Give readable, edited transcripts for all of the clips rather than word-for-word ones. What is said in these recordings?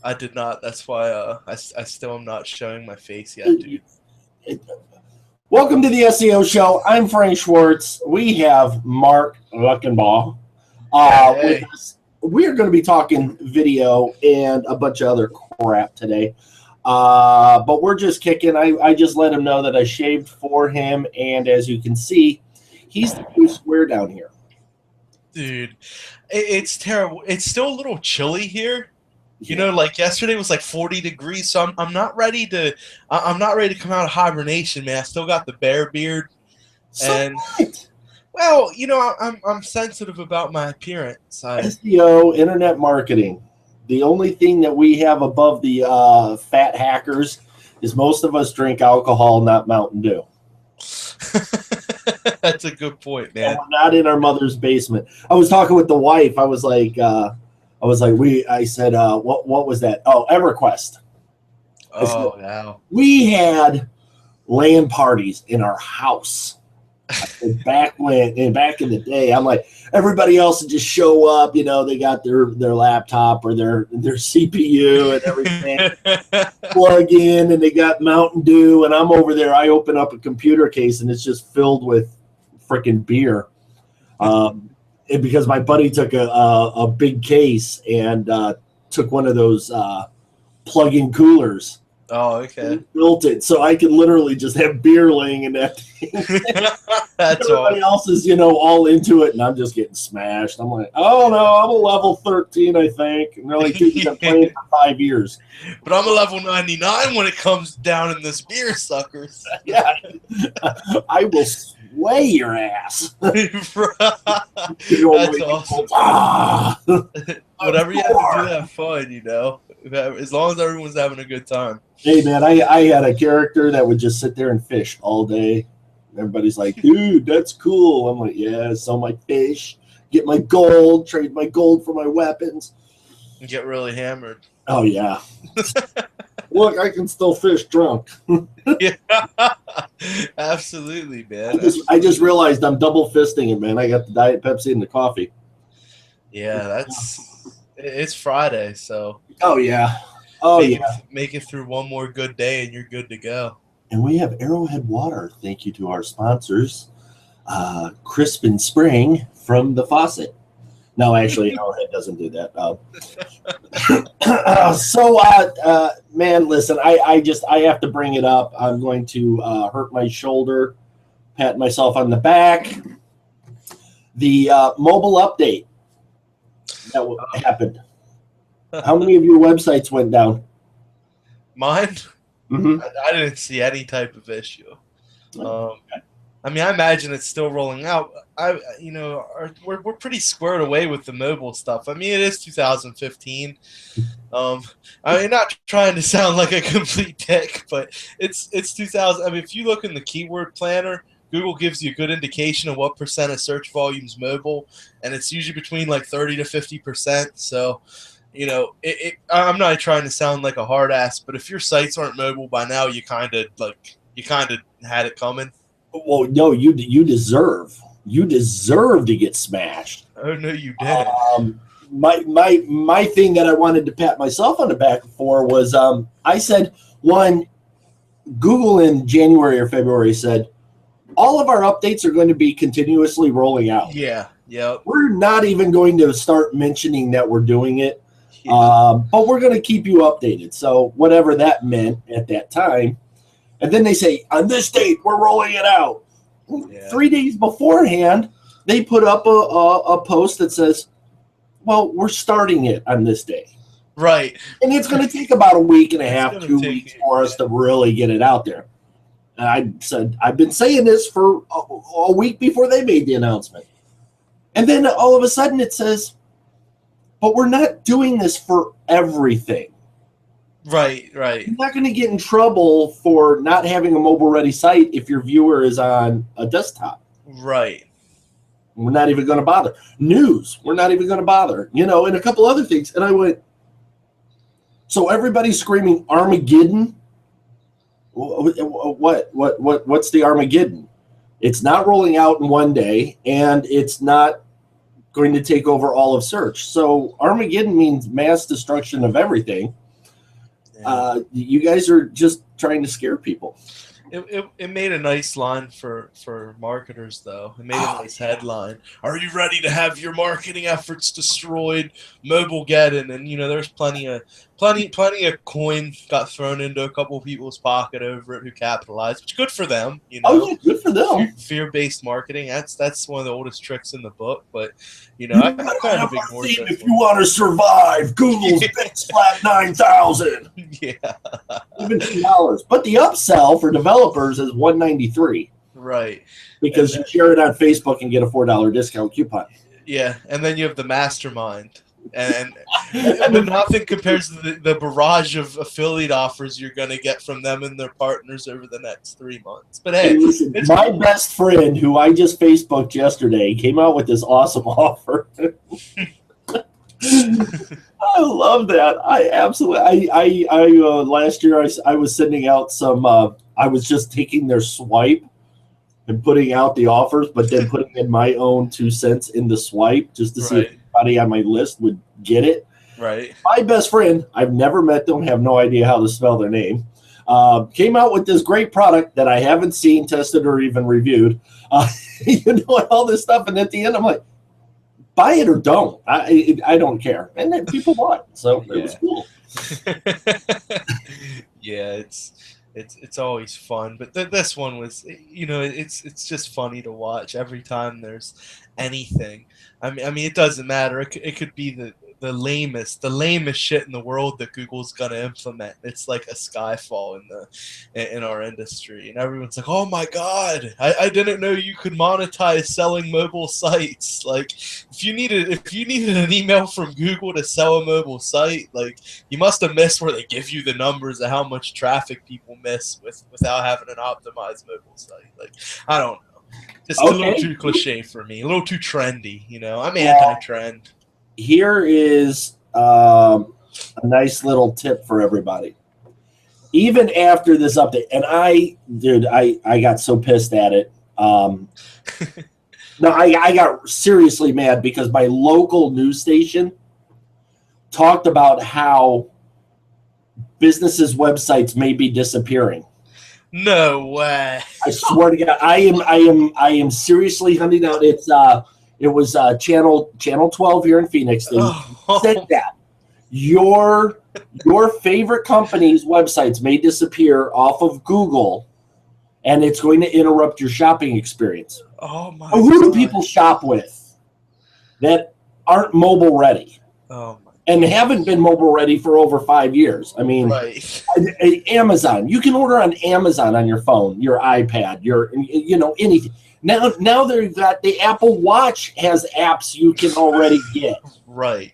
I did not. That's why I still am not showing my face yet, dude. Welcome to the SEO show. I'm Frank Schwartz. We have Mark Luckenbaugh with us. We're going to be talking video and a bunch of other crap today. But we're just kicking. I just let him know that I shaved for him. And as you can see, he's the blue square down here. Dude, it's terrible. It's still a little chilly here. You know, like yesterday was like 40 degrees, so I'm not ready to come out of hibernation, man. I still got the bear beard, and well, you know, I'm sensitive about my appearance. SEO, internet marketing. The only thing that we have above the fat hackers is most of us drink alcohol, not Mountain Dew. That's a good point, man. And we're not in our mother's basement. I was talking with the wife. I said, what was that? Oh, EverQuest. Oh, wow. We had LAN parties in our house. Back in the day, I'm like, everybody else would just show up, you know, they got their laptop or their CPU and everything, plug in, and they got Mountain Dew, and I'm over there. I open up a computer case, and it's just filled with freaking beer. Because my buddy took a big case and took one of those plug-in coolers. Oh, okay. Built it so I could literally just have beer laying in that thing. That's everybody else is, you know, all into it, and I'm just getting smashed. I'm like, oh no, I'm a level 13, I think. And they're like, dude, you've been playing for 5 years. But I'm a level 99 when it comes down in this beer, suckers. Yeah, I will sway your ass. That's awesome. Whatever you have to do, have fun, you know. As long as everyone's having a good time. Hey, man, I had a character that would just sit there and fish all day. Everybody's like, dude, that's cool. I'm like, yeah, sell my fish, get my gold, trade my gold for my weapons. And get really hammered. Oh, yeah. Look, I can still fish drunk. Yeah, absolutely, man. I just realized I'm double fisting it, man. I got the Diet Pepsi and the coffee. Yeah, it's Friday, so. Oh, yeah. Make it through one more good day, and you're good to go. And we have Arrowhead Water. Thank you to our sponsors, Crisp and Spring from the faucet. No, actually, Arrowhead doesn't do that. Man, listen, I have to bring it up. I'm going to hurt my shoulder, pat myself on the back. The mobile update that happened. How many of your websites went down? Mine? Mm-hmm. I didn't see any type of issue. I mean, I imagine it's still rolling out. We're pretty squared away with the mobile stuff. I mean, it is 2015. I mean, not trying to sound like a complete dick, but it's 2000. I mean, if you look in the keyword planner, Google gives you a good indication of what percent of search volume's mobile, and it's usually between like 30 to 50%. So, you know, I'm not trying to sound like a hard ass, but if your sites aren't mobile by now, you kind of had it coming. Well, no, you deserve to get smashed. Oh no, you didn't. My thing that I wanted to pat myself on the back for was I said, one, Google in January or February said all of our updates are going to be continuously rolling out. Yeah. We're not even going to start mentioning that we're doing it, but we're going to keep you updated. So whatever that meant at that time. And then they say, on this date, we're rolling it out. Yeah. 3 days beforehand, they put up a post that says, well, we're starting it on this day. Right. And it's going to take about a week and a half, 2 weeks for us to really get it out there. And I said, I've been saying this for a week before they made the announcement. And then all of a sudden it says, but we're not doing this for everything. Right. You're not going to get in trouble for not having a mobile-ready site if your viewer is on a desktop. Right. We're not even going to bother. News, we're not even going to bother. You know, and a couple other things. And I went, so everybody's screaming Armageddon? What's the Armageddon? It's not rolling out in one day, and it's not going to take over all of search. So Armageddon means mass destruction of everything. You guys are just trying to scare people. It made a nice line for marketers, though. It made a nice headline. Are you ready to have your marketing efforts destroyed? Mobilegeddon, and there's plenty of coin got thrown into a couple of people's pocket over it who capitalized, which good for them. Oh yeah, good for them. Fear-based marketing. That's one of the oldest tricks in the book, but I kind of ignored it. If you want to survive, Google's big flat 9,000. Yeah. $17. But the upsell for developers is $193. Right. Because you share it on Facebook and get a $4 discount coupon. Yeah, and then you have the mastermind. And but nothing compares to the barrage of affiliate offers you're going to get from them and their partners over the next 3 months. But hey, listen, my best friend, who I just Facebooked yesterday, came out with this awesome offer. I love that. I absolutely. I last year I was sending out some. I was just taking their swipe and putting out the offers, but then putting in my own 2 cents in the swipe just to see if anybody on my list would get it. Right. My best friend, I've never met them, have no idea how to spell their name, came out with this great product that I haven't seen, tested, or even reviewed. All this stuff, and at the end, I'm like, buy it or don't. I don't care. And then people bought it, so it was cool. Yeah, it's always fun, but this one was, it's just funny to watch every time there's anything. I mean, it doesn't matter. It could be the lamest shit in the world that Google's gonna implement. It's like a skyfall in our industry, and everyone's like, "Oh my god, I didn't know you could monetize selling mobile sites." Like, if you needed an email from Google to sell a mobile site, like, you must have missed where they give you the numbers of how much traffic people miss without having an optimized mobile site. Like, I don't know. Just a little too cliche for me, a little too trendy. I'm anti-trend. Here is a nice little tip for everybody. Even after this update, and I got so pissed at it. No, I got seriously mad because my local news station talked about how businesses' websites may be disappearing. No way! I swear to God, I am seriously hunting out. It was channel 12 here in Phoenix. They said that your favorite company's websites may disappear off of Google, and it's going to interrupt your shopping experience. Oh my! Who do people shop with that aren't mobile ready? Oh my! And haven't been mobile ready for over 5 years. I mean, Amazon. You can order on Amazon on your phone, your iPad, your anything. Now they've got the Apple Watch has apps you can already get. Right.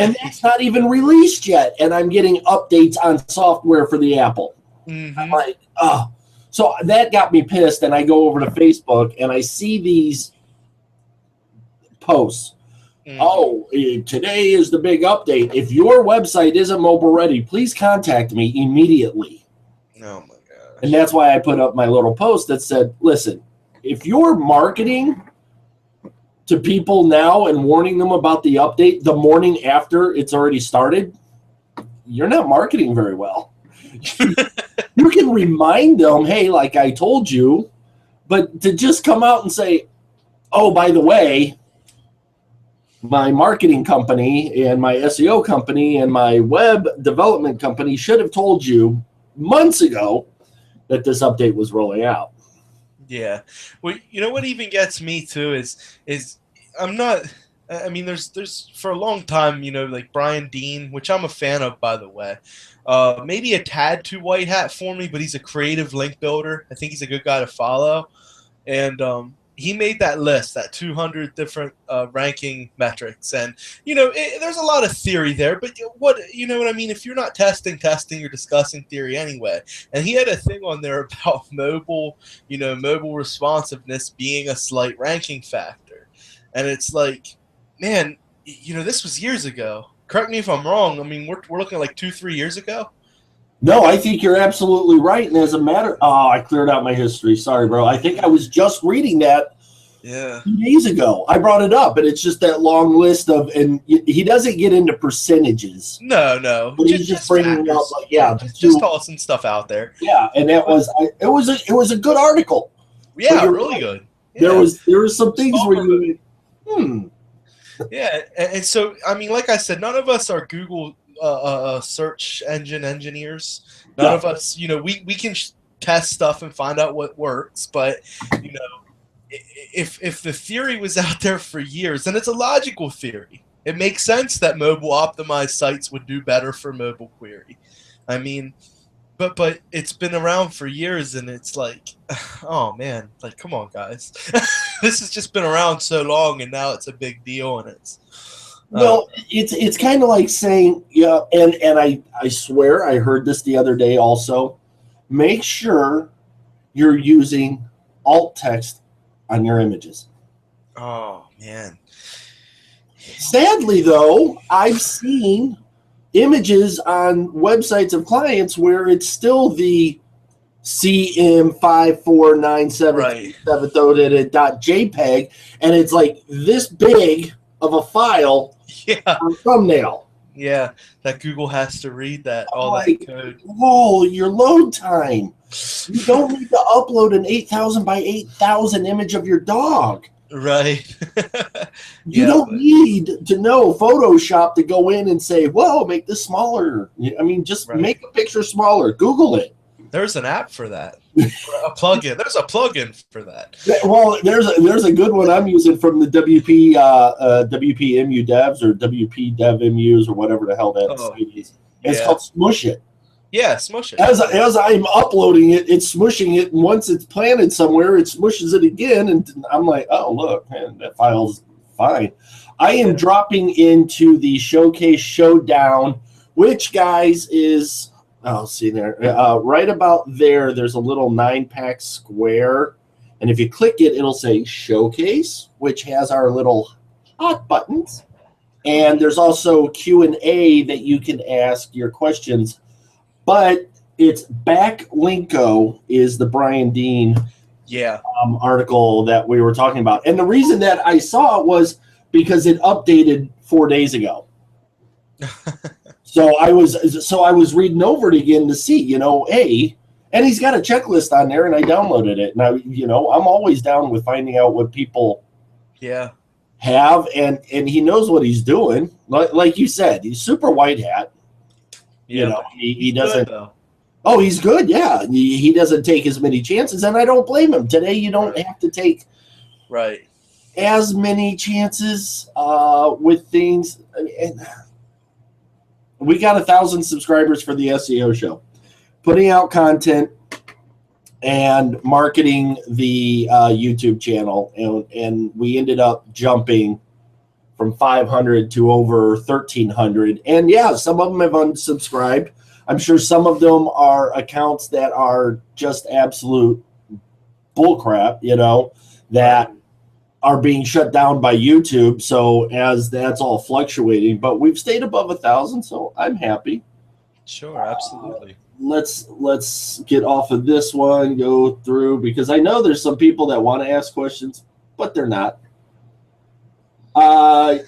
And that's not even released yet. And I'm getting updates on software for the Apple. Mm-hmm. I'm like, oh. So that got me pissed. And I go over to Facebook and I see these posts. Mm-hmm. Oh, today is the big update. If your website isn't mobile ready, please contact me immediately. Oh my gosh. And that's why I put up my little post that said, listen, if you're marketing to people now and warning them about the update the morning after it's already started, you're not marketing very well. You can remind them, hey, like I told you, but to just come out and say, oh, by the way, my marketing company and my SEO company and my web development company should have told you months ago that this update was rolling out. Yeah. Well, what even gets me too is I'm not. I mean, there's for a long time, like Brian Dean, which I'm a fan of, by the way. Maybe a tad too white hat for me, but he's a creative link builder. I think he's a good guy to follow, and he made that list, that 200 different ranking metrics, and there's a lot of theory there, but what I mean, if you're not testing, you're discussing theory anyway. And he had a thing on there about mobile responsiveness being a slight ranking factor, and it's like, man, this was years ago. Correct me if I'm wrong. I mean, we're looking at like 2-3 years ago. No, I think you're absolutely right. And as a matter, I cleared out my history. Sorry, bro. I think I was just reading that Yeah. 2 days ago. I brought it up, and it's just that long list of, and he doesn't get into percentages. No. But he's just bringing factors. up, like, yeah, just tossing stuff out there. Yeah, and it was a good article. Yeah, really good. Yeah. There was some things where you, Yeah, and so I mean, like I said, none of us are Google search engine engineers. None of us, we can test stuff and find out what works, but if the theory was out there for years, and it's a logical theory, it makes sense that mobile optimized sites would do better for mobile query. I mean, but it's been around for years, and it's like, oh man, like, come on, guys. This has just been around so long, and now it's a big deal, and it's well, it's kind of like saying, yeah, and I swear I heard this the other day also. Make sure you're using alt text on your images. Oh man. Sadly, though, I've seen images on websites of clients where it's still the CM54977.jpg, and it's like this big of a file for a thumbnail. Yeah, that Google has to read that, all that code. Whoa, your load time. You don't need to upload an 8,000 by 8,000 image of your dog. Right. You don't need to know Photoshop to go in and say, whoa, make this smaller. I mean, just make a picture smaller. Google it. There's an app for that. A plugin. There's a plugin for that. Well, there's a good one I'm using from the WPMU devs or WP Dev MUs or whatever the hell that site is. It's called Smush It. Yeah, Smush It. As I'm uploading it, it's smushing it, and once it's planted somewhere, it smushes it again, and I'm like, oh, look, man, that file's fine. I am dropping into the Showcase Showdown, which, guys, is, see there, right about there, there's a little 9-pack square, and if you click it, it'll say Showcase, which has our little hot buttons, and there's also Q&A that you can ask your questions. But it's Backlinko is the Brian Dean article that we were talking about. And the reason that I saw it was because it updated 4 days ago. So I was reading over it again to see, and he's got a checklist on there, and I downloaded it. And I'm always down with finding out what people have, and he knows what he's doing. Like you said, he's super white hat. He doesn't. Oh, he's good. Yeah, he doesn't take as many chances, and I don't blame him. Today, you don't have to take as many chances with things. We got 1,000 subscribers for the SEO show, putting out content and marketing the YouTube channel, and we ended up jumping from 500 to over 1,300. And yeah, some of them have unsubscribed. I'm sure some of them are accounts that are just absolute bullcrap, that are being shut down by YouTube. So as that's all fluctuating, but we've stayed above 1,000, so I'm happy. Sure, absolutely. Let's get off of this one, go through, because I know there's some people that want to ask questions, but they're not. Alan,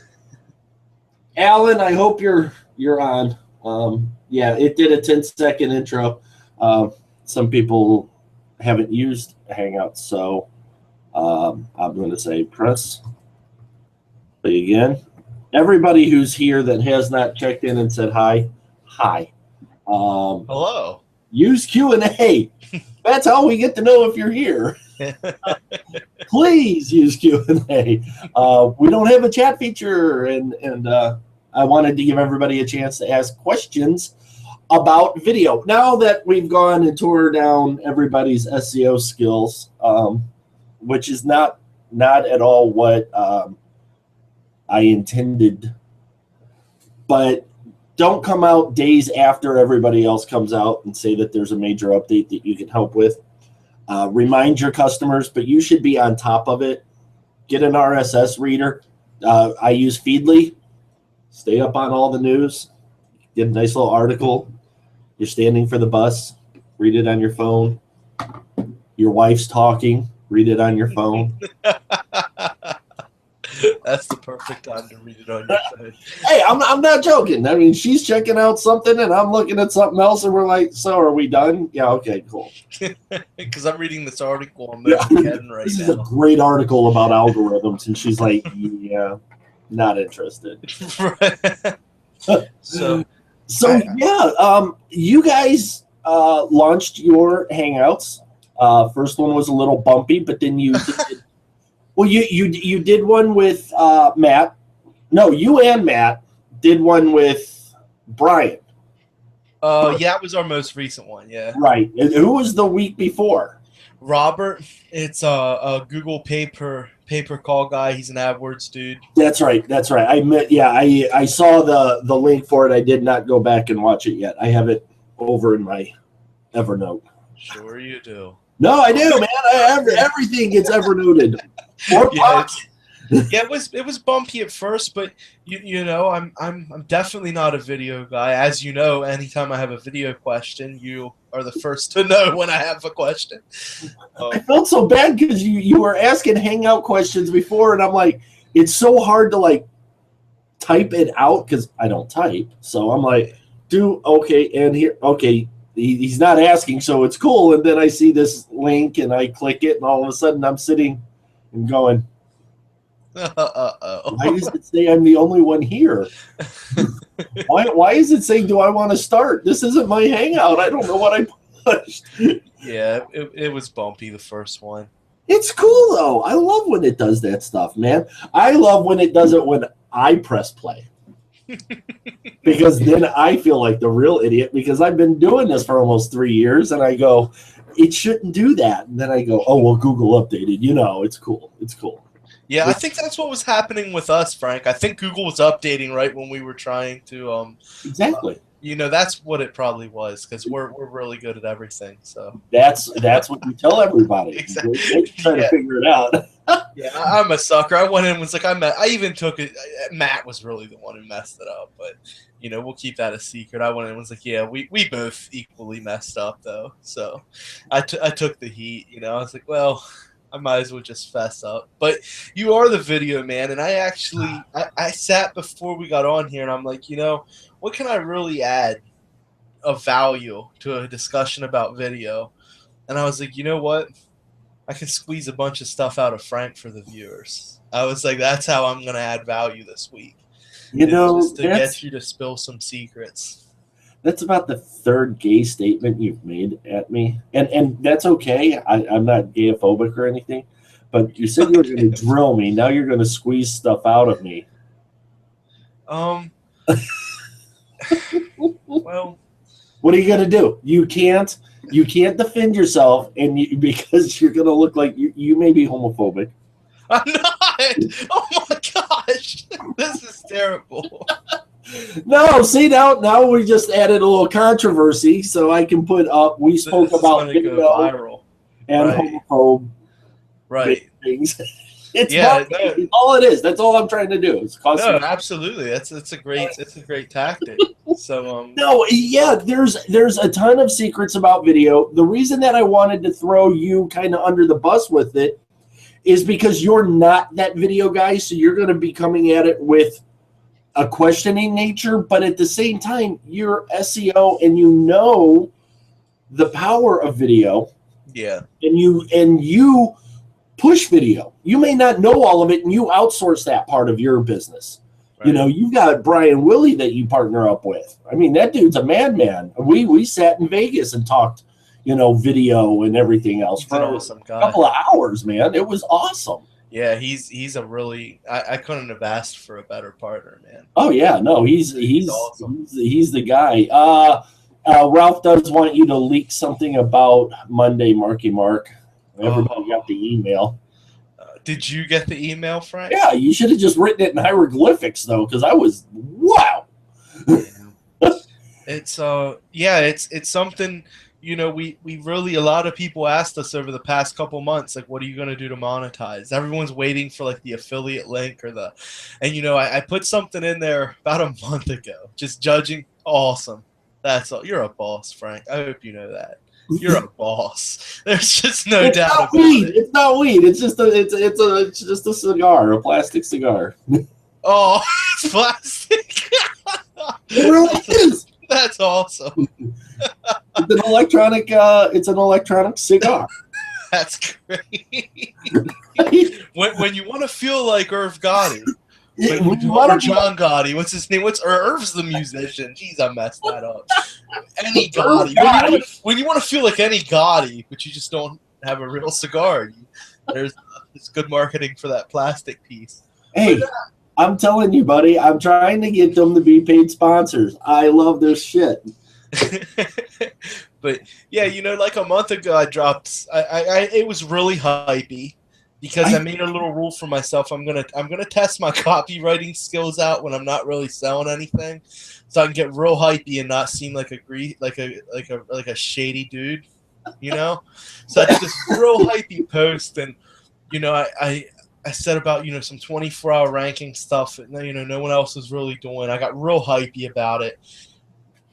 I hope you're on. Yeah, it did a 10-second intro. Some people haven't used Hangouts, so I'm going to say press play again. Everybody who's here that has not checked in and said hi. Hello. Use Q&A. That's how we get to know if you're here. Please use Q&A. We don't have a chat feature, and I wanted to give everybody a chance to ask questions about video. Now that we've gone and tore down everybody's SEO skills, which is not at all what I intended, but don't come out days after everybody else comes out and say that there's a major update that you can help with. Remind your customers, but you should be on top of it. Get an RSS reader. I use Feedly. Stay up on all the news. Get a nice little article. You're standing for the bus. Read it on your phone. Your wife's talking. Read it on your phone. That's the perfect time to read it on your phone. Hey, I'm not joking. I mean, she's checking out something, and I'm looking at something else, and we're like, "So, are we done?" Yeah, okay, cool. Because I'm reading this article on Yeah, Mobiken right this is now. a great article about algorithms, and she's like, "Yeah, not interested." So you guys launched your Hangouts. First one was a little bumpy, but then you did. Well, you did one with Matt. No, you and Matt did one with Brian. yeah, it was our most recent one. Yeah. Right. And who was the week before? Robert. It's a Google paper call guy. He's an AdWords dude. That's right. That's right. I saw the link for it. I did not go back and watch it yet. I have it over in my Evernote. Sure you do. No, I do, man. Everything gets Evernoted. Yeah, it was bumpy at first, but you know, I'm definitely not a video guy. As you know, anytime I have a video question, you are the first to know when I have a question. I felt so bad because you were asking Hangout questions before, and I'm like, it's so hard to like type it out because I don't type. So I'm like, and here, okay, he's not asking, so it's cool. And then I see this link, and I click it, and all of a sudden I'm sitting and going, why does it say I'm the only one here? Why is it saying, do I want to start? This isn't my Hangout. I don't know what I pushed. Yeah, it was bumpy, the first one. It's cool, though. I love when it does that stuff, man. I love when it does it when I press play. Because then I feel like the real idiot because I've been doing this for almost 3 years, and I go, it shouldn't do that. And then I go, oh, well, Google updated. You know, it's cool. It's cool. Yeah, I think that's what was happening with us, Frank. I think Google was updating right when we were trying to exactly. You know, that's what it probably was because we're really good at everything. So that's what you tell everybody. Exactly. They try to figure it out. Yeah, I'm a sucker. I went in and was like, I even took it. Matt was really the one who messed it up, but you know, we'll keep that a secret. I went in and was like, yeah, we both equally messed up though. So I took the heat. You know, I was like, well, I might as well just fess up. But you are the video man, and I actually I sat before we got on here, and I'm like, you know, what can I really add of value to a discussion about video? And I was like, you know what? I can squeeze a bunch of stuff out of Frank for the viewers. I was like, that's how I'm going to add value this week. You know, just to get you to spill some secrets. That's about the third gay statement you've made at me. And that's okay. I'm not gayophobic or anything. But you said you were going to drill me. Now you're going to squeeze stuff out of me. Well, what are you going to do? You can't defend yourself, and because you're going to look like you may be homophobic. I'm not. Oh my gosh, this is terrible. No, see now we just added a little controversy, so I can put up. We spoke about video viral and homophobe things. It's all it is. That's all I'm trying to do. It's absolutely. That's a great tactic. So there's a ton of secrets about video. The reason that I wanted to throw you kind of under the bus with it is because you're not that video guy, so you're going to be coming at it with a questioning nature, but at the same time, you're SEO and you know the power of video. Yeah. And you push video. You may not know all of it, and you outsource that part of your business. Right. You know, you've got Brian Willie that you partner up with. I mean, that dude's a madman. We sat in Vegas and talked, you know, video and everything else for a couple of hours, man. It was awesome. Yeah, he's a really I couldn't have asked for a better partner, man. Oh yeah, no, he's awesome. He's the guy. Ralph does want you to leak something about Monday, Marky Mark. Everybody got the email. Did you get the email, Frank? Yeah, you should have just written it in hieroglyphics though, because I was wow. It's something. You know, we really, a lot of people asked us over the past couple months, like, what are you going to do to monetize? Everyone's waiting for like the affiliate link and you know, I put something in there about a month ago, just judging. Awesome. That's all. You're a boss, Frank. I hope you know that. You're a boss. There's just no It's doubt not about weed. it. It's not weed. It's just a cigar, a plastic cigar. Oh, it's plastic. It really is. That's awesome. It's an electronic cigar. That's great. when you want to feel like Irv Gotti, or John Gotti, what's his name? Irv's the musician? Jeez, I messed that up. Any Gotti. When you want to feel like any Gotti, but you just don't have a real cigar, it's good marketing for that plastic piece. Hey, I'm telling you, buddy, I'm trying to get them to be paid sponsors. I love this shit. But yeah, like a month ago, I dropped. It was really hypey because I made a little rule for myself. I'm gonna test my copywriting skills out when I'm not really selling anything, so I can get real hypey and not seem like a shady dude, So I did this real hypey post, and I said about some 24-hour ranking stuff that no one else was really doing. I got real hypey about it.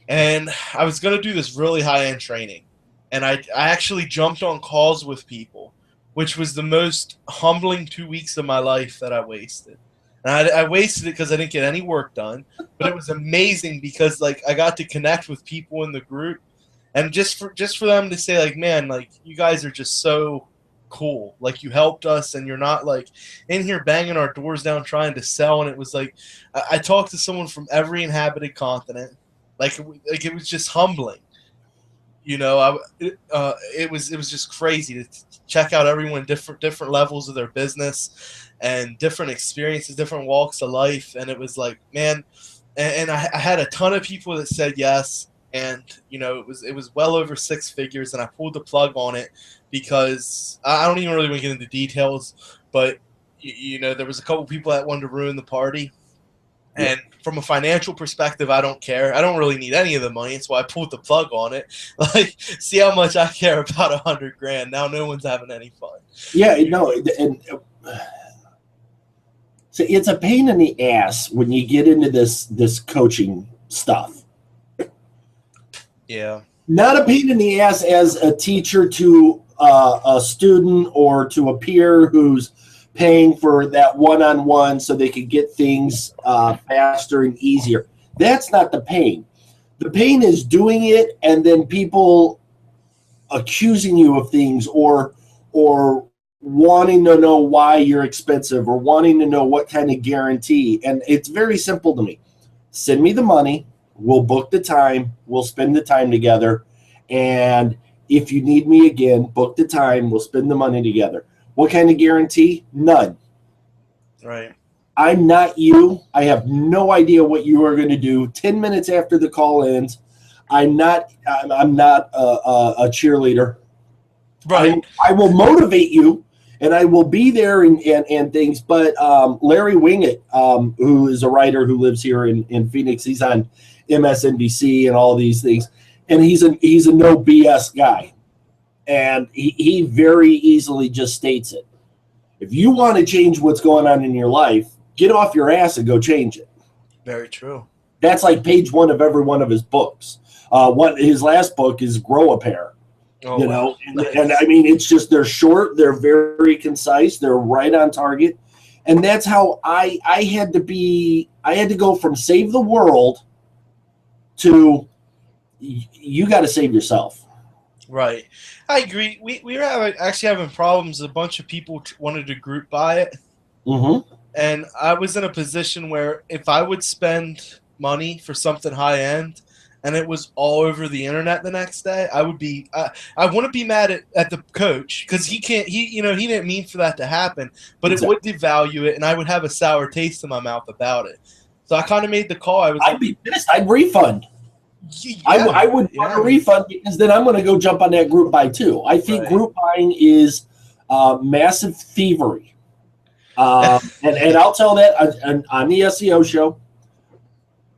And I was going to do this really high-end training. And I actually jumped on calls with people, which was the most humbling 2 weeks of my life that I wasted. And I wasted it because I didn't get any work done. But it was amazing because, I got to connect with people in the group. And just for them to say, man, you guys are just so cool. You helped us, and you're not, in here banging our doors down trying to sell. And it was I talked to someone from every inhabited continent. It was just humbling, it was just crazy to check out everyone different levels of their business and different experiences, different walks of life, and it was man, and I had a ton of people that said yes, and it was well over 6 figures, and I pulled the plug on it because I don't even really want to get into details, but there was a couple people that wanted to ruin the party. And from a financial perspective, I don't care. I don't really need any of the money. That's why I pulled the plug on it. See how much I care about $100,000. Now no one's having any fun. Yeah, and so it's a pain in the ass when you get into this coaching stuff. Yeah. Not a pain in the ass as a teacher to a student or to a peer who's paying for that one-on-one so they could get things faster and easier. That's not the pain. The pain is doing it and then people accusing you of things or wanting to know why you're expensive or wanting to know what kind of guarantee. And it's very simple to me. Send me the money. We'll book the time. We'll spend the time together. And if you need me again, book the time. We'll spend the money together. What kind of guarantee? None. Right. I'm not you. I have no idea what you are going to do 10 minutes after the call ends. I'm not a cheerleader. Right. I will motivate you, and I will be there and things. But Larry Winget, who is a writer who lives here in Phoenix, he's on MSNBC and all these things, and he's a no BS guy. And he very easily just states it. If you want to change what's going on in your life, get off your ass and go change it. Very true. That's page 1 of every one of his books. His last book is Grow a Pair. Oh, wow. And I mean, it's just they're short, they're very concise, they're right on target. And that's how I had to go from save the world to you got to save yourself. Right. I agree. We were actually having problems. A bunch of people wanted to group buy it. Mm-hmm. And I was in a position where if I would spend money for something high end and it was all over the internet the next day, I would be I wouldn't be mad at the coach because he didn't mean for that to happen, but exactly. It would devalue it and I would have a sour taste in my mouth about it. So I kind of made the call. I'd be pissed. I'd refund. Yeah, I would want a refund because then I'm going to go jump on that group buy too. I think group buying is massive thievery. And I'll tell that on the SEO show.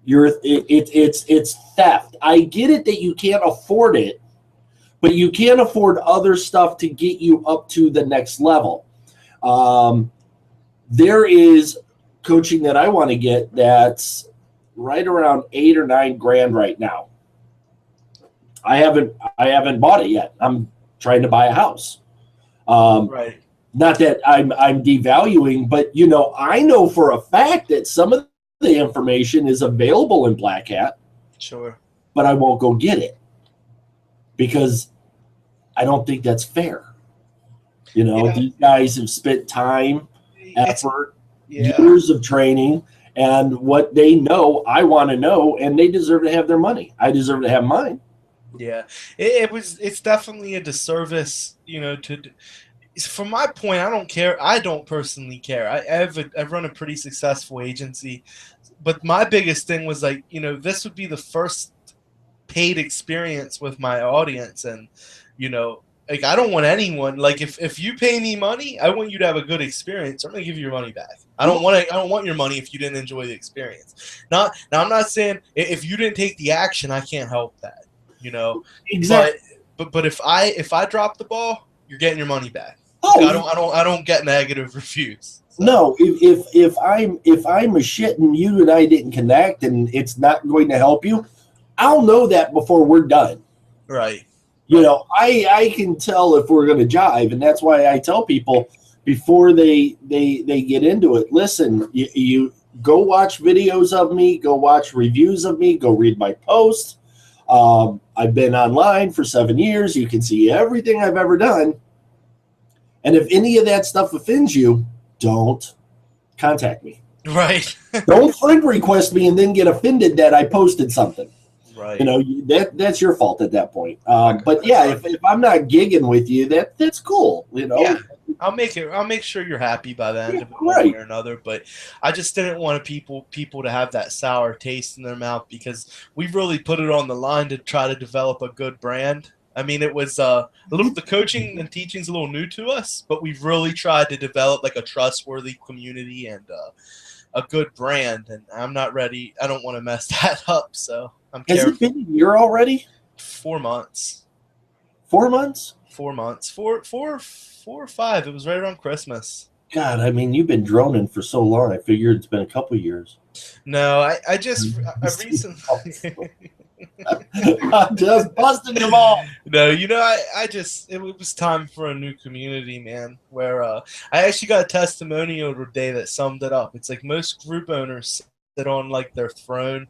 It's theft. I get it that you can't afford it, but you can't afford other stuff to get you up to the next level. There is coaching that I want to get that's right around $8 or $9 grand right now. I haven't bought it yet. I'm trying to buy a house. Right. Not that I'm devaluing, but I know for a fact that some of the information is available in Black Hat. Sure. But I won't go get it because I don't think that's fair. These guys have spent time, effort, years of training, and what they know, I want to know, and they deserve to have their money. I deserve to have mine. Yeah, it's definitely a disservice, from my point, I don't care. I don't personally care. I've run a pretty successful agency, but my biggest thing was like, this would be the first paid experience with my audience, and like I don't want anyone, like if you pay me money, I want you to have a good experience. I'm gonna give you your money back. I don't want your money if you didn't enjoy the experience. Now I'm not saying if you didn't take the action, I can't help that. Exactly. But if I drop the ball, you're getting your money back. Oh, I don't get negative reviews. So. No, if I'm a shit and you and I didn't connect and it's not going to help you, I'll know that before we're done. Right. I can tell if we're going to jive, and that's why I tell people before they get into it. Listen, you go watch videos of me, go watch reviews of me, go read my posts. I've been online for 7 years. You can see everything I've ever done. And if any of that stuff offends you, don't contact me. Right. Don't friend request me and then get offended that I posted something. Right. That's your fault at that point. But yeah, if I'm not gigging with you, that's cool. Yeah. I'll make sure you're happy by the end of it, one way or another. But I just didn't want people to have that sour taste in their mouth, because we really put it on the line to try to develop a good brand. I mean, it was the coaching and teaching is a little new to us, but we've really tried to develop like a trustworthy community and a good brand. And I'm not ready. I don't want to mess that up. So I'm careful. Has it been a year already? 4 months. 4 months? 4 months. Four or five. It was right around Christmas. God, I mean, you've been droning for so long. I figured it's been a couple of years. No, I recently. I'm just busting them all. No, it was time for a new community, man, where I actually got a testimonial today that summed it up. It's like most group owners sit on like their throne.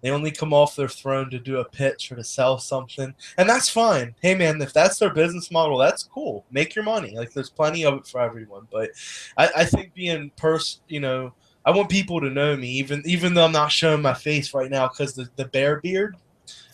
They only come off their throne to do a pitch or to sell something, and that's fine. Hey, man, if that's their business model, that's cool. Make your money. Like, there's plenty of it for everyone. But I think being I want people to know me, even though I'm not showing my face right now because the bear beard,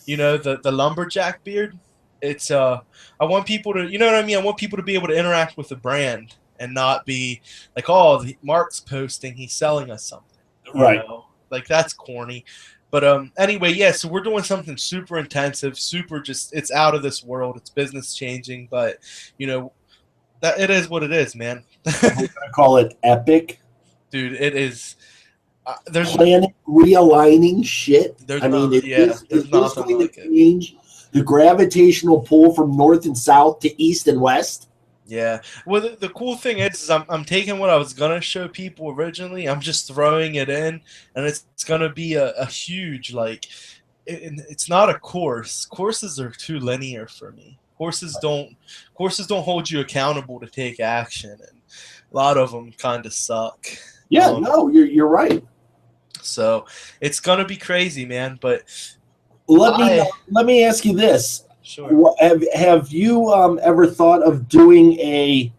the lumberjack beard. It's I want people to, what I mean? I want people to be able to interact with the brand and not be like, oh, Mark's posting, he's selling us something. Right. Like, that's corny. But anyway, yeah, so we're doing something super intensive, it's out of this world. It's business changing, but, that it is what it is, man. We're going to call it epic. Dude, it is. There's planet realigning shit. There's nothing like it. Change the gravitational pull from north and south to east and west. Yeah. Well, the cool thing is I'm taking what I was going to show people originally. I'm just throwing it in, and it's going to be a huge, like, it's not a course. Courses are too linear for me. Courses don't hold you accountable to take action, and a lot of them kind of suck. Yeah, no, you're right. So it's going to be crazy, man. But let me ask you this. Sure. Have you ever thought of doing a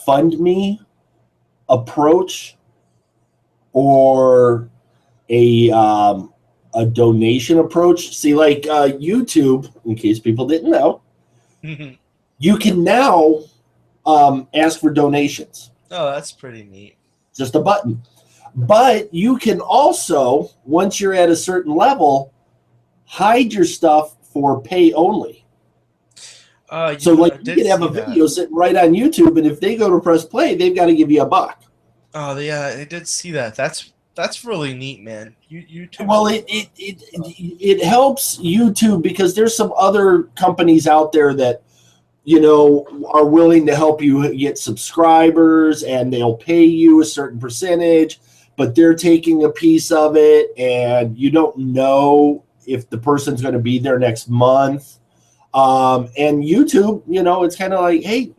fund me approach or a donation approach? See, like YouTube, in case people didn't know, you can now ask for donations. Oh, that's pretty neat. Just a button. But you can also, once you're at a certain level, hide your stuff for pay only. So like you can have a video sitting right on YouTube, and if they go to press play, they've got to give you $1. Oh yeah, I did see that. That's really neat, man. YouTube. Well, it helps YouTube because there's some other companies out there that are willing to help you get subscribers, and they'll pay you a certain percentage, but they're taking a piece of it, and you don't know if the person's going to be there next month. And YouTube, it's kind of like, hey,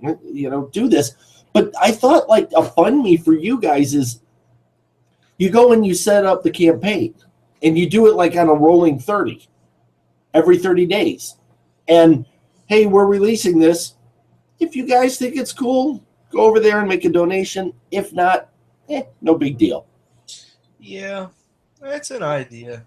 do this. But I thought like a fund me for you guys is you go and you set up the campaign and you do it like on a rolling 30 every 30 days. And hey, we're releasing this. If you guys think it's cool, go over there and make a donation. If not, no big deal. Yeah, that's an idea.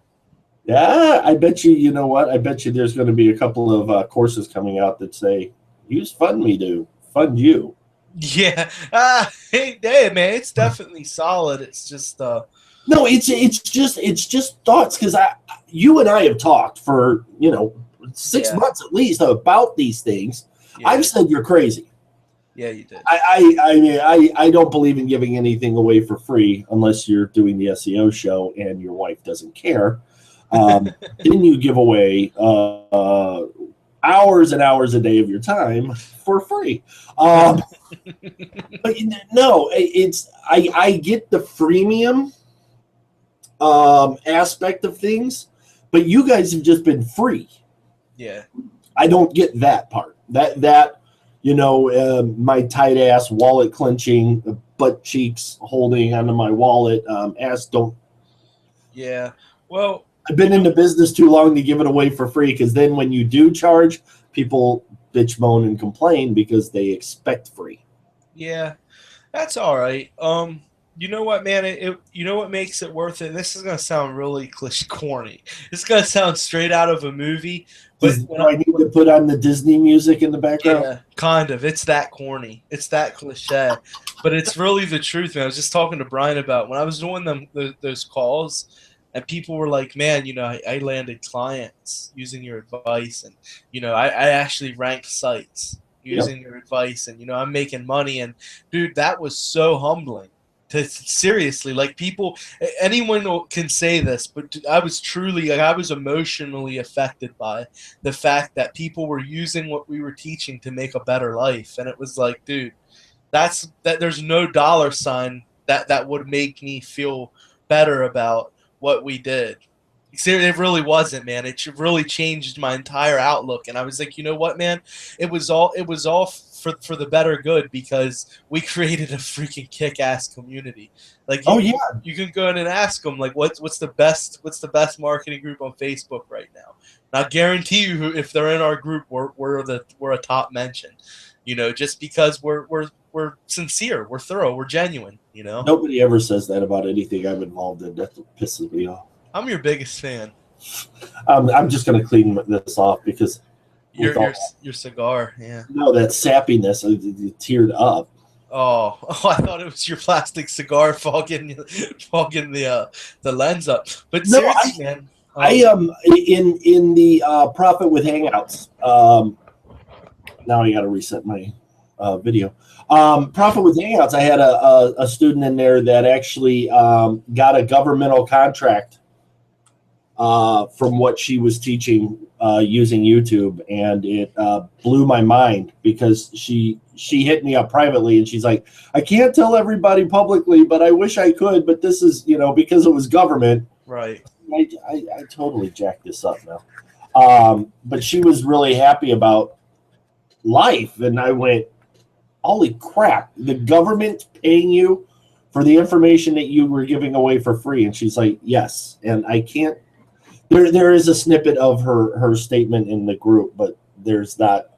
Yeah, I bet you, you know what? I bet you there's going to be a couple of courses coming out that say, use FundMe to fund you. Yeah. Hey, man, it's definitely solid. It's just no, it's just thoughts, because you and I have talked for 6 months at least about these things. Yeah. I've said you're crazy. Yeah, you did. I don't believe in giving anything away for free unless you're doing the SEO show and your wife doesn't care. Then you give away hours and hours a day of your time for free. But no, I get the freemium aspect of things, but you guys have just been free. Yeah, I don't get that part. That my tight ass wallet clenching, butt cheeks holding onto my wallet, ass don't. Yeah, well, I've been in the business too long to give it away for free, because then when you do charge, people bitch, moan, and complain because they expect free. Yeah, that's all right. You know what, man? You know what makes it worth it? And this is gonna sound really corny. It's gonna sound straight out of a movie. But I need to put on the Disney music in the background? Yeah, kind of. It's that corny. It's that cliche. But it's really the truth, man. I was just talking to Brian about when I was doing those calls. And people were like, man, I landed clients using your advice. And, I actually ranked sites using your advice. And, I'm making money. And, dude, that was so humbling. Seriously, like people, anyone can say this, but I was emotionally affected by the fact that people were using what we were teaching to make a better life. And it was like, dude, there's no dollar sign that would make me feel better about what we did. It really wasn't, man. It really changed my entire outlook. And I was like, you know what, man? It was all for the better good, because we created a freaking kick-ass community. Like, you can go in and ask them, like, what's the best marketing group on Facebook right now? And I guarantee you, if they're in our group, we're a top mention. Just because we're sincere, we're thorough, we're genuine. Nobody ever says that about anything I'm involved in. That pisses me off. I'm your biggest fan. I'm just going to clean this off because your cigar, yeah. No, that sappiness, it teared up. Oh, I thought it was your plastic cigar fogging the lens up. But no, seriously, man. I in the Profit with Hangouts. Now I got to reset my video. Profit with Hangouts. I had a student in there that actually got a governmental contract from what she was teaching using YouTube, and it blew my mind, because she hit me up privately and she's like, I can't tell everybody publicly, but I wish I could, but this is, because it was government. Right. I totally jacked this up now. But she was really happy about life, and I went, holy crap, the government paying you for the information that you were giving away for free? And she's like, yes. And I can't, there is a snippet of her statement in the group, but there's not,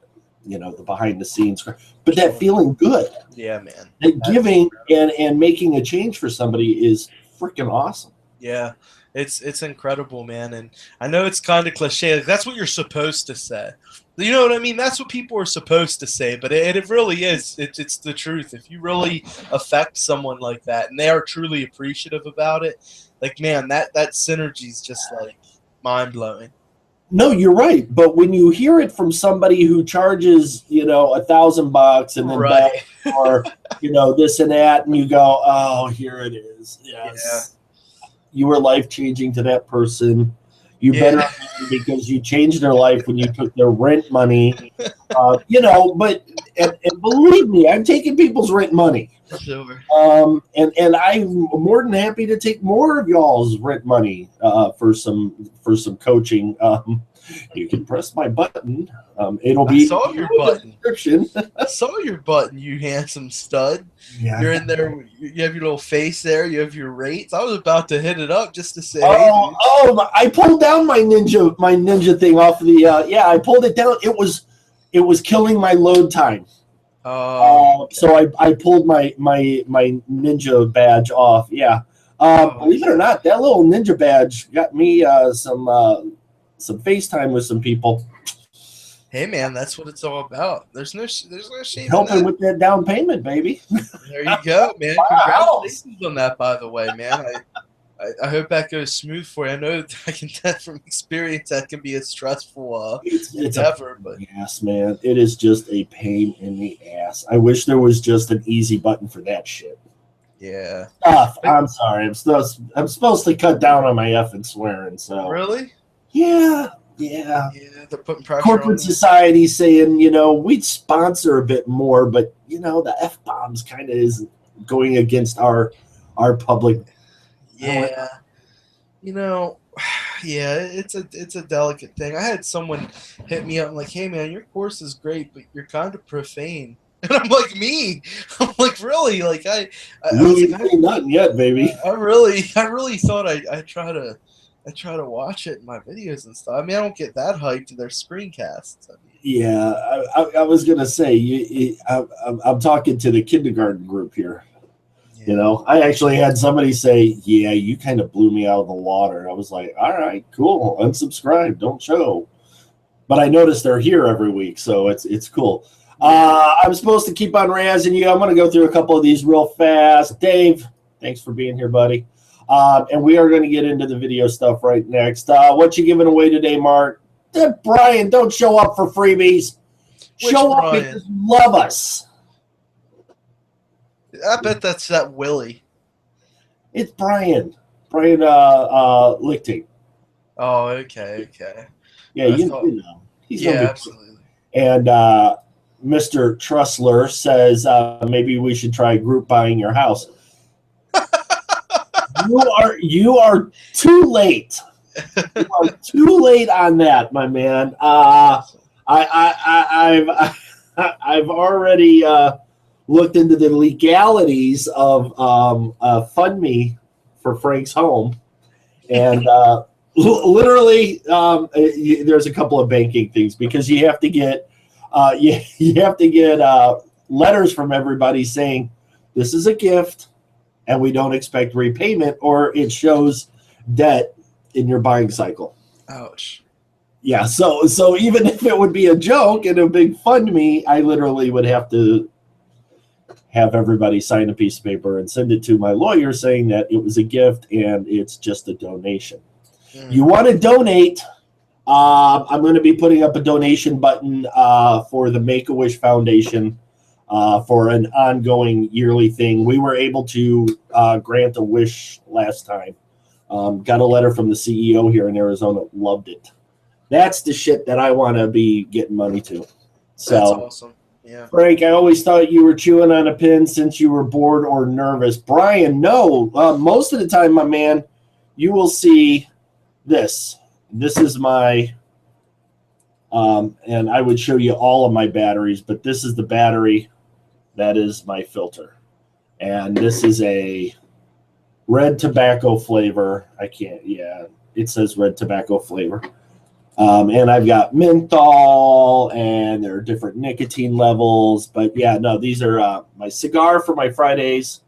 the behind the scenes, but that feeling good. Yeah, man. That giving and making a change for somebody is freaking awesome. Yeah. It's incredible, man. And I know it's kind of cliche. Like, that's what you're supposed to say. You know what I mean? That's what people are supposed to say, but it really is. It's the truth. If you really affect someone like that and they are truly appreciative about it, like, man, that synergy is just like mind-blowing. No, you're right. But when you hear it from somebody who charges, $1,000 and then right. back, or, this and that, and you go, oh, here it is. Yes. Yeah. You were life-changing to that person. You better Yeah. because you changed their life when you took their rent money. You know, but and believe me, I'm taking people's rent money. Sure. And I'm more than happy to take more of y'all's rent money for some coaching. You can press my button. It'll I be saw in your the button. description. I saw your button, you handsome stud. Yeah. You're in there. You have your little face there. You have your rates. I was about to hit it up just to say, hey, Oh, dude. oh! I pulled down my ninja thing off the. Yeah, I pulled it down. It was killing my load time. Oh, okay. So I pulled my ninja badge off. Yeah. Believe it or not, that little ninja badge got me some FaceTime with some people. Hey, man, that's what it's all about. There's no shame in Helping that. with that down payment, baby. There you go, man. Congratulations on that, by the way, man. I hope that goes smooth for you. I know I can tell from experience that can be a stressful It's endeavor, a but yes, man. It is just a pain in the ass. I wish there was just an easy button for that shit. yeah. I'm sorry. I'm supposed to cut down on my effing swearing. So Really? yeah. Yeah, they're putting pressure on Corporate that. society saying, we'd sponsor a bit more, but the F bombs kind of is going against our public. Yeah. Yeah, it's a delicate thing. I had someone hit me up and like, hey man, your course is great, but you're kind of profane. And I'm like, me? I'm like, really? Like I We was ain't like, seen nothing yet, baby. I really thought I try to watch it in my videos and stuff. I mean, I don't get that hyped to their screencasts. I mean, Yeah, I was gonna say I'm talking to the kindergarten group here. yeah. I actually had somebody say, "Yeah, you kind of blew me out of the water." I was like, "All right, cool. Unsubscribe. Don't show." But I noticed they're here every week, so it's cool. I'm supposed to keep on razzing you. I'm going to go through a couple of these real fast. Dave, thanks for being here, buddy. And we are going to get into the video stuff right next. What you giving away today, Mark? Brian, don't show up for freebies. Show up because you love us. I bet that's that Willie. It's Brian. Brian Lichting. Oh, okay. Yeah, you know. He's yeah, absolutely. And Mr. Trussler says maybe we should try group buying your house. You are too late. You are too late on that, my man. I've already looked into the legalities of FundMe for Frank's home, and literally there's a couple of banking things because you have to get letters from everybody saying this is a gift and we don't expect repayment, or it shows debt in your buying cycle. Ouch. Yeah, so even if it would be a joke and a big FundMe, I literally would have to have everybody sign a piece of paper and send it to my lawyer saying that it was a gift and it's just a donation. You want to donate, I'm going to be putting up a donation button for the Make-A-Wish Foundation for an ongoing yearly thing. We were able to grant a wish last time. Got a letter from the CEO here in Arizona. Loved it. That's the shit that I want to be getting money to. So, that's awesome. Yeah. Frank, I always thought you were chewing on a pin since you were bored or nervous. Brian, no. Most of the time, my man, you will see this. This is my, and I would show you all of my batteries, but this is the battery. That is my filter. And this is a red tobacco flavor. It says red tobacco flavor. And I've got menthol, and there are different nicotine levels. But yeah, no, these are my cigar for my Fridays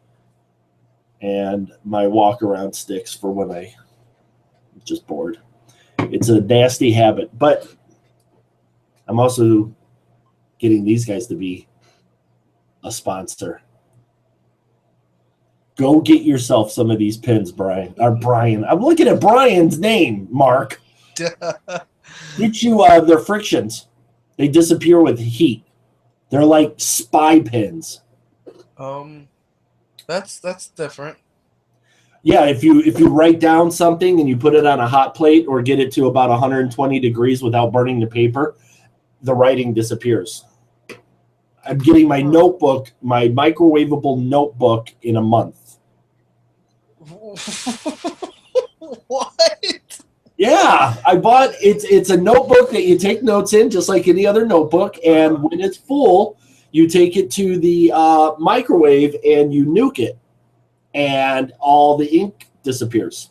and my walk around sticks for when I'm just bored. It's a nasty habit, but I'm also getting these guys to be a sponsor. Go get yourself some of these pins, Brian. Or Brian. I'm looking at Brian's name, Mark. Get you their frictions. They disappear with heat. They're like spy pins. That's different. Yeah, if you write down something and you put it on a hot plate or get it to about 120 degrees without burning the paper, the writing disappears. I'm getting my notebook, my microwavable notebook, in a month. What? Yeah, I bought it's a notebook that you take notes in just like any other notebook, and when it's full, you take it to the microwave and you nuke it, and all the ink disappears.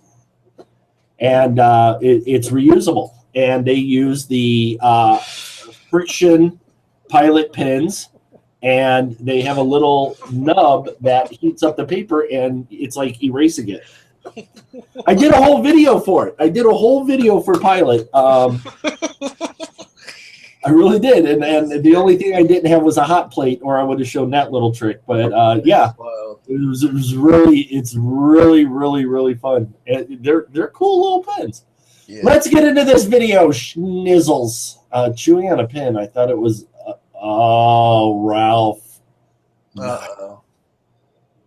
And it's reusable. And they use the friction pilot pins, and they have a little nub that heats up the paper, and it's like erasing it. I did a whole video for it. I did a whole video for Pilot. I really did, and the only thing I didn't have was a hot plate, or I would have shown that little trick. But yeah, it's really fun. And they're cool little pens. Yeah. Let's get into this video, schnizzles. Chewing on a pen. I thought it was. Oh, Ralph. Uh-oh.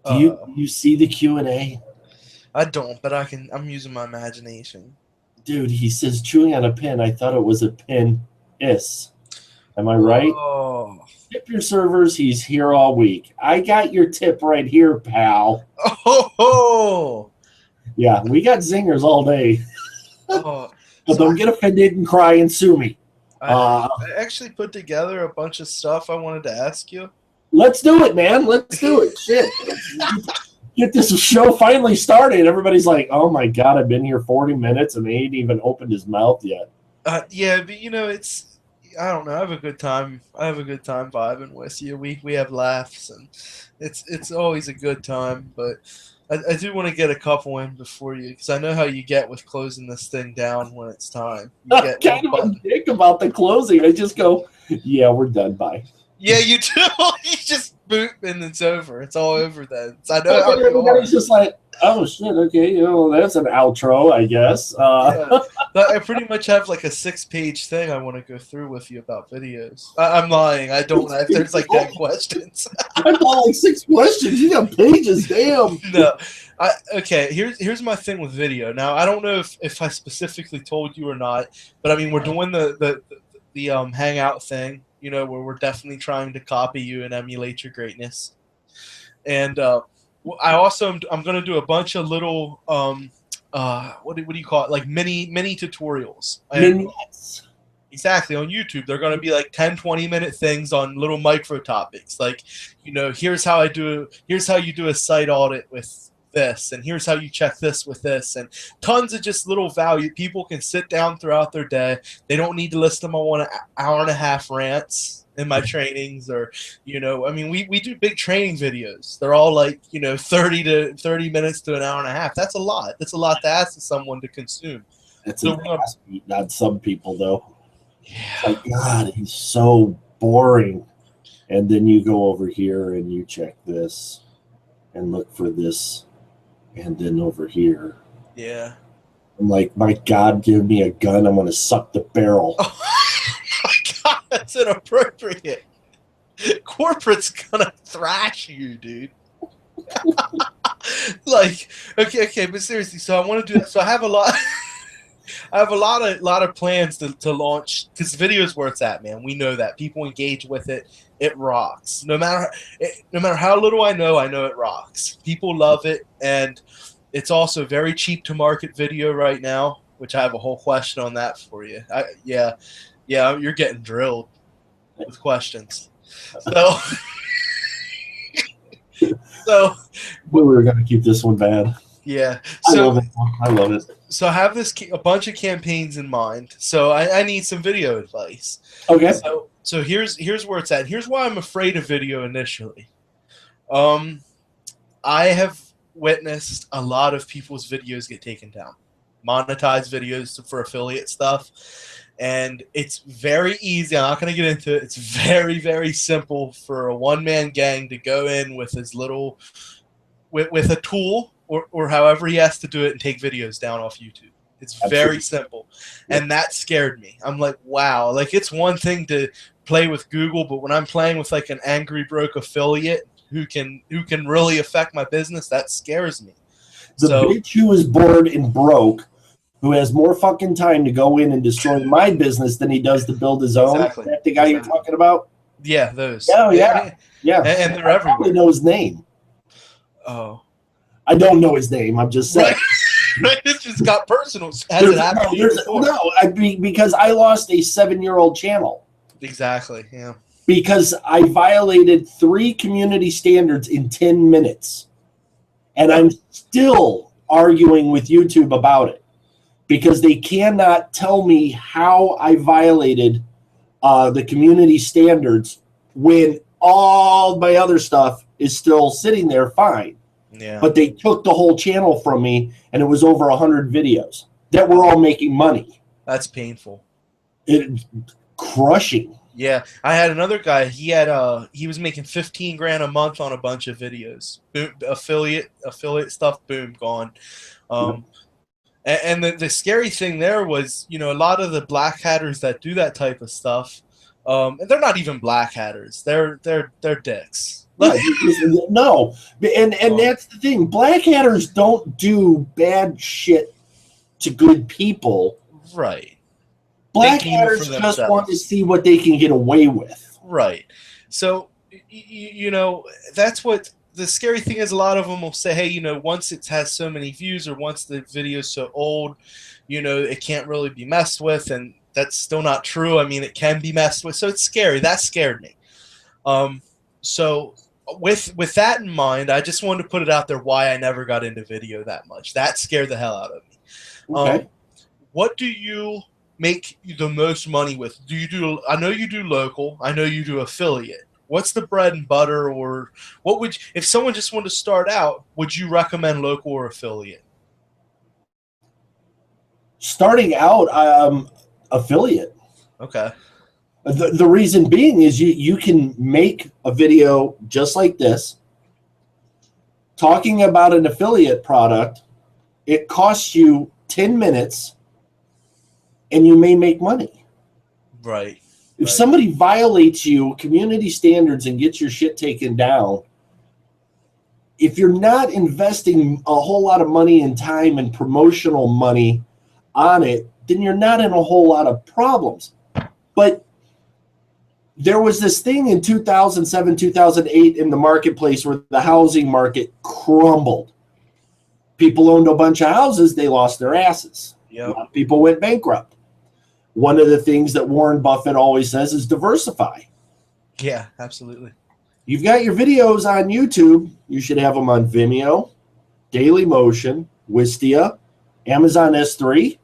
Do you see the Q&A? I don't, but I'm using my imagination. Dude, he says chewing on a pen. I thought it was a pen. Am I right? Oh. Tip your servers. He's here all week. I got your tip right here, pal. Oh. Yeah, we got zingers all day. Oh. But don't get offended and cry and sue me. I actually put together a bunch of stuff I wanted to ask you. Let's do it, man. Let's do it. Shit. Get this show finally started. Everybody's like, oh my God, I've been here 40 minutes and they ain't even opened his mouth yet. Yeah, but it's, I don't know. I have a good time. Vibing with you. We have laughs, and it's always a good time. But I do want to get a couple in before you, because I know how you get with closing this thing down when it's time. You get kind of a dick about the closing. I just go, yeah, we're done. Bye. Yeah, you do. You just boot and it's over. It's all over then. So I know how everybody's just like, oh shit, okay, that's an outro, I guess. Yeah. I pretty much have like a 6-page thing I want to go through with you about videos. I'm lying. I don't. There's like 10 questions. I got like 6 questions. You got pages, damn. No. Okay, here's my thing with video. Now, I don't know if I specifically told you or not, but I mean, we're doing the Hangout thing, where we're definitely trying to copy you and emulate your greatness. And I'm going to do a bunch of little what do you call it? Like mini tutorials. Exactly, on YouTube. They're going to be like 10-20 minute things on little micro topics. Like, here's how you do a site audit with this, and here's how you check this with this, and tons of just little value. People can sit down throughout their day. They don't need to listen to my 1 hour and a half rants in my trainings, or I mean, we do big training videos. They're all like 30 minutes to an hour and a half. That's a lot to ask someone to consume. It's not some people though. Yeah. It's like, God, he's so boring. And then you go over here and you check this and look for this, and then over here. Yeah. I'm like, my God, give me a gun. I'm going to suck the barrel. Oh my God, that's inappropriate. Corporate's going to thrash you, dude. Like, okay, but seriously, so I want to do that. So I have a lot. I have a lot of plans to launch, because video's where it's at, man. We know that people engage with it. It rocks. No matter how little I know it rocks. People love it, and it's also very cheap to market video right now, which I have a whole question on that for you. Yeah, you're getting drilled with questions. So we were gonna keep this one bad. Yeah, so I love it. So I have a bunch of campaigns in mind. So I need some video advice. Okay. So here's where it's at. Here's why I'm afraid of video initially. I have witnessed a lot of people's videos get taken down, monetized videos for affiliate stuff, and it's very easy. I'm not going to get into it. It's very, very simple for a one-man gang to go in with his little, with a tool, or however he has to do it, and take videos down off YouTube. It's very simple. And that scared me. I'm like, wow. Like, it's one thing to play with Google, but when I'm playing with like an angry broke affiliate who can really affect my business, that scares me. The bitch who is bored and broke, who has more fucking time to go in and destroy my business than he does to build his own. Exactly. Is that the guy you're talking about? Yeah, those. Oh, yeah. Yeah. And they're everywhere. I probably know his name. Oh. I don't know his name. I'm just saying. Right. It just got personal. Has it happened to you before? No, because I lost a 7-year-old channel. Exactly, yeah. Because I violated 3 community standards in 10 minutes. And I'm still arguing with YouTube about it. Because they cannot tell me how I violated the community standards when all my other stuff is still sitting there fine. Yeah. But they took the whole channel from me, and it was over 100 videos that were all making money. That's painful. It's crushing. Yeah, I had another guy. He was making $15,000 a month on a bunch of videos. Boom, affiliate stuff. Boom, gone. And the scary thing there was, a lot of the black hatters that do that type of stuff, they're not even black hatters. They're dicks. No, and that's the thing. Black hatters don't do bad shit to good people. Right. Black hatters just want to see what they can get away with. Right. So, that's what the scary thing is. A lot of them will say, hey, once it has so many views or once the video is so old, it can't really be messed with. And that's still not true. I mean, it can be messed with. So it's scary. That scared me. So with that in mind, I just wanted to put it out there why I never got into video that much. That scared the hell out of me. Okay. What do you make the most money with? I know you do local. I know you do affiliate. What's the bread and butter, or if someone just wanted to start out, would you recommend local or affiliate? Starting out, affiliate. Okay. The reason being is you can make a video just like this, talking about an affiliate product. It costs you 10 minutes, and you may make money. Right. If somebody violates you, community standards, and gets your shit taken down, if you're not investing a whole lot of money and time and promotional money on it, then you're not in a whole lot of problems. But there was this thing in 2007, 2008 in the marketplace where the housing market crumbled. People owned a bunch of houses. They lost their asses. Yep. A lot of people went bankrupt. One of the things that Warren Buffett always says is diversify. Yeah, absolutely. You've got your videos on YouTube. You should have them on Vimeo, Dailymotion, Wistia, Amazon S3.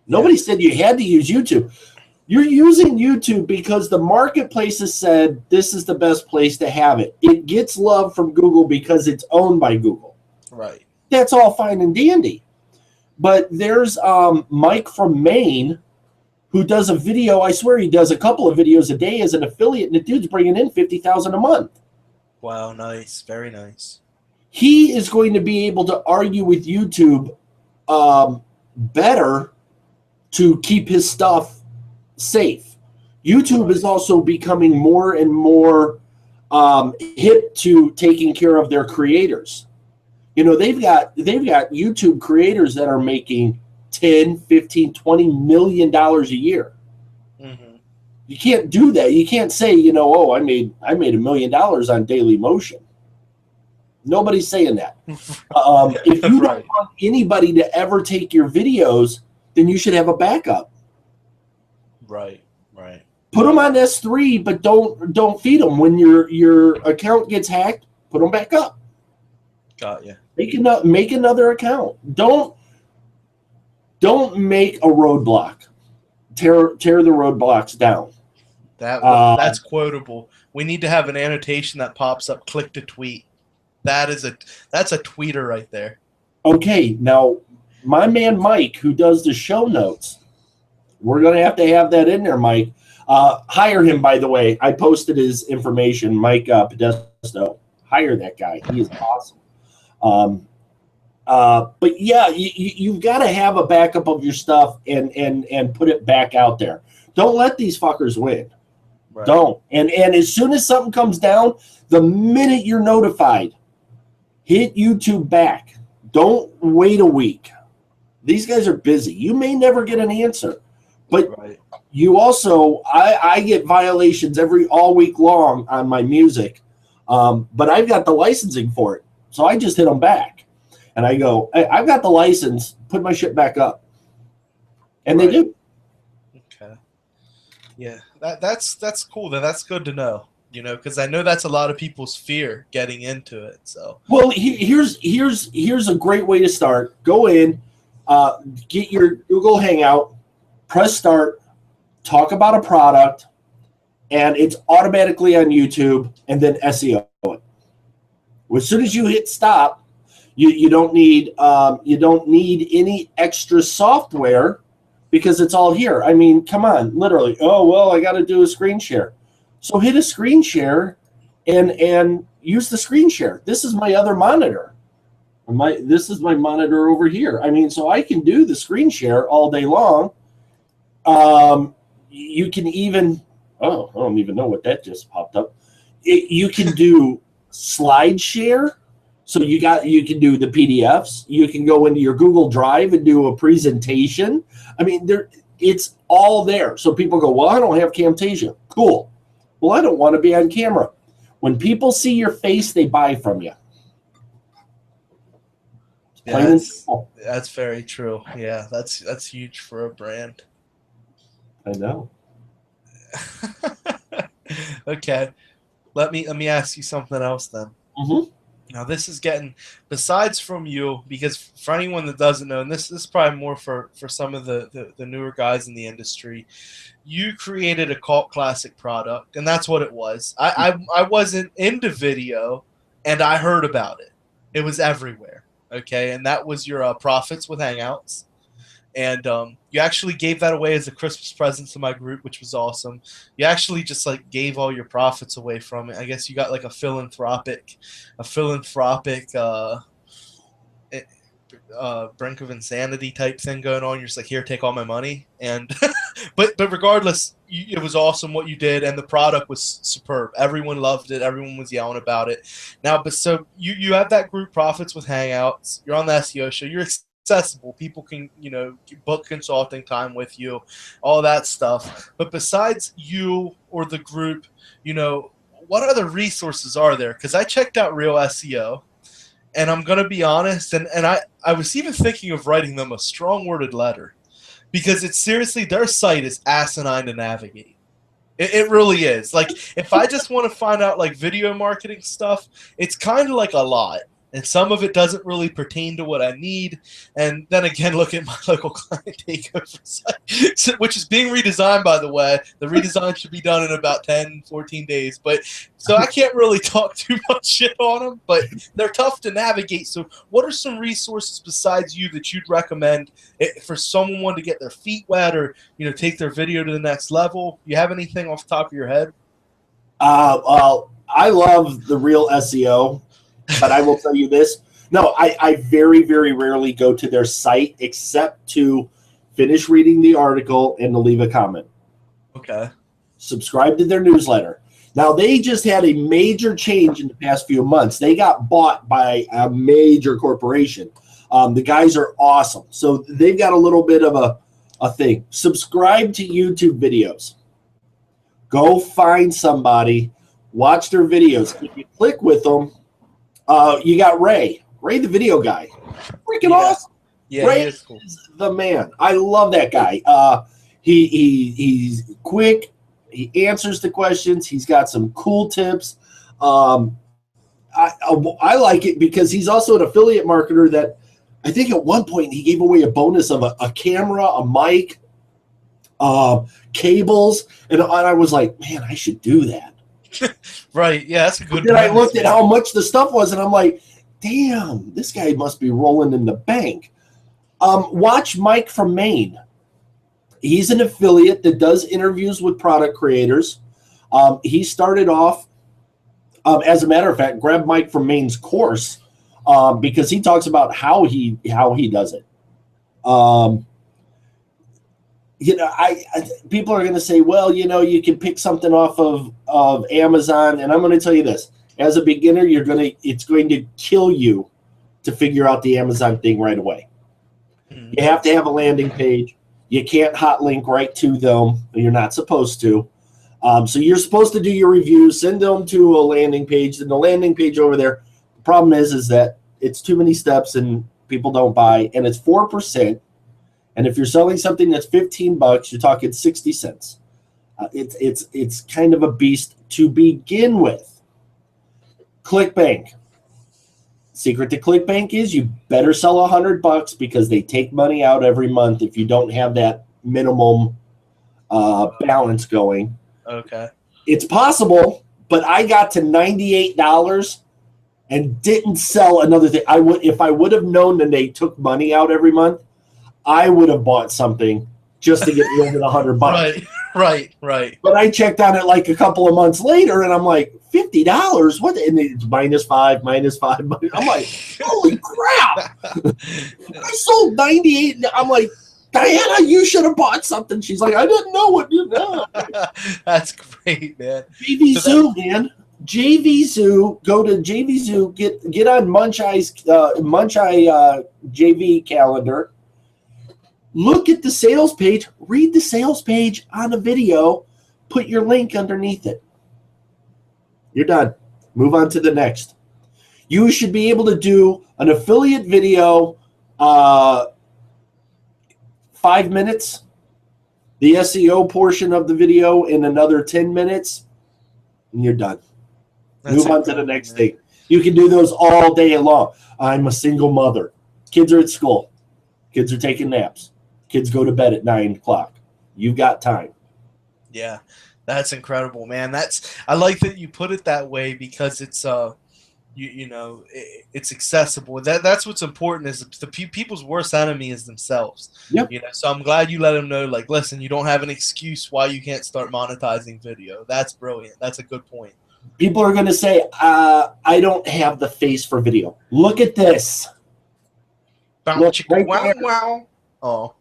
Nobody said you had to use YouTube. You're using YouTube because the marketplace has said this is the best place to have it. It gets love from Google because it's owned by Google. Right. That's all fine and dandy. But there's Mike from Maine who does a video. I swear he does a couple of videos a day as an affiliate, and the dude's bringing in $50,000 a month. Wow, nice. Very nice. He is going to be able to argue with YouTube better to keep his stuff safe. YouTube is also becoming more and more hip to taking care of their creators. They've got YouTube creators that are making 10, 15, 20 million dollars a year. Mm-hmm. You can't do that. You can't say, I made $1 million on Dailymotion. Nobody's saying that. If you don't want anybody to ever take your videos, then you should have a backup. Right. Put them on S3, but don't feed them. When your account gets hacked, put them back up. Got you. Make another account. Don't make a roadblock. Tear the roadblocks down. That's quotable. We need to have an annotation that pops up. Click to tweet. That's a tweeter right there. Okay, now my man Mike, who does the show notes, we're going to have that in there, Mike. Hire him, by the way. I posted his information, Mike Podesto. Hire that guy. He is awesome. But yeah, you've got to have a backup of your stuff and put it back out there. Don't let these fuckers win. Right. Don't. And as soon as something comes down, the minute you're notified, Hit YouTube back. Don't wait a week. These guys are busy. You may never get an answer, but Right. you also, I get violations all week long on my music, but I've got the licensing for it. So I just hit them back. And I go, hey, I've got the license. Put my shit back up. And Right. they do. Okay. Yeah, that's cool. Then that's good to know. You know, because I know that's a lot of people's fear getting into it. So, Well, here's a great way to start. Go in, get your Google Hangout, press start, talk about a product, and it's automatically on YouTube, and then SEO it. As soon as you hit stop, you don't need any extra software because it's all here. I mean, come on, literally. Oh well, I got to do a screen share. So hit a screen share and use the screen share. This is my other monitor. This is my monitor over here. I mean, so I can do the screen share all day long. You can even, I don't even know what that just popped up. You can do slide share. So you can do the PDFs. You can go into your Google Drive and do a presentation. I mean, it's all there. So people go, well, I don't have Camtasia. Cool. Well, I don't want to be on camera. When people see your face, they buy from you. yeah, that's very true. Yeah, that's huge for a brand. I know. Okay, let me ask you something else then. Mm-hmm. Now this is getting, besides from you, because for anyone that doesn't know, and this is probably more for some of the newer guys in the industry, you created a cult classic product, and that's what it was. I wasn't into video, and I heard about it. It was everywhere. Okay, and that was your profits with Hangouts. And you actually gave that away as a Christmas present to my group, which was awesome. You actually just like gave all your profits away from it. I guess you got like a philanthropic brink of insanity type thing going on. You're just like, here, take all my money. And but regardless, it was awesome what you did, and the product was superb. Everyone loved it. Everyone was yelling about it. Now, but so you have that group profits with Hangouts. You're on the SEO show. You're accessible. People can, book consulting time with you, all that stuff. But besides you or the group, what other resources are there? Because I checked out Real SEO, and I'm going to be honest, and I was even thinking of writing them a strong-worded letter, because it's seriously, their site is asinine to navigate. It really is. Like, if I just want to find out, like, video marketing stuff, it's kind of like a lot. And some of it doesn't really pertain to what I need. And then again, look at my local client takeover site, which is being redesigned, by the way. The redesign should be done in about 10, 14 days. But so I can't really talk too much shit on them, but they're tough to navigate. So what are some resources besides you that you'd recommend for someone to get their feet wet or, take their video to the next level? You have anything off the top of your head? Well, I love the Real SEO. But I will tell you this. No, I very, very rarely go to their site except to finish reading the article and to leave a comment. Okay. Subscribe to their newsletter. Now, they just had a major change in the past few months. They got bought by a major corporation. The guys are awesome. So they've got a little bit of a thing. Subscribe to YouTube videos. Go find somebody. Watch their videos. If you click with them, you got Ray the video guy. Freaking awesome. Yeah, Ray he is cool. Is the man. I love that guy. He's quick. He answers the questions. He's got some cool tips. I like it because he's also an affiliate marketer that I think at one point he gave away a bonus of a camera, a mic, cables. And I was like, man, I should do that. Right, yeah, that's a good. Then I looked at how much the stuff was, and I'm like, damn, this guy must be rolling in the bank. Watch Mike from Maine. He's an affiliate that does interviews with product creators. He started off, as a matter of fact, grab Mike from Maine's course because he talks about how he does it. People are going to say, well, you can pick something off of Amazon, and I'm going to tell you this: As a beginner, it's going to kill you to figure out the Amazon thing right away. You have to have a landing page. You can't hot link right to them. You're not supposed to. So you're supposed to do your reviews, send them to a landing page. And the landing page over there, the problem is that it's too many steps and people don't buy. And it's 4%. And if you're selling something that's $15, you're talking 60 cents. It's kind of a beast to begin with. ClickBank. Secret to ClickBank is you better sell $100 because they take money out every month if you don't have that minimum balance going. Okay. It's possible, but I got to $98 and didn't sell another thing. If I would have known that they took money out every month, I would have bought something just to get me over the $100. Right. But I checked on it like a couple of months later, and I'm like, $50? What? And it's -5, -5. I'm like, holy crap! I sold 98. I'm like, Diana, you should have bought something. She's like, I didn't know what you know. That's great, man. JV Zoo, man. JV Zoo. Go to JV Zoo. Get on Munch Eye JV calendar. Look at the sales page. Read the sales page on a video. Put your link underneath it. You're done. Move on to the next. You should be able to do an affiliate video, 5 minutes, the SEO portion of the video in another 10 minutes, and you're done. Move on to the next thing. You can do those all day long. I'm a single mother. Kids are at school. Kids are taking naps. Kids go to bed at 9 o'clock. You've got time. Yeah, that's incredible, man. I like that you put it that way because it's it's accessible. That's what's important. Is the people's worst enemy is themselves. Yep. So I'm glad you let them know. Like, listen, you don't have an excuse why you can't start monetizing video. That's brilliant. That's a good point. People are going to say, I don't have the face for video. Look at this. Look, right there. Wow. Oh.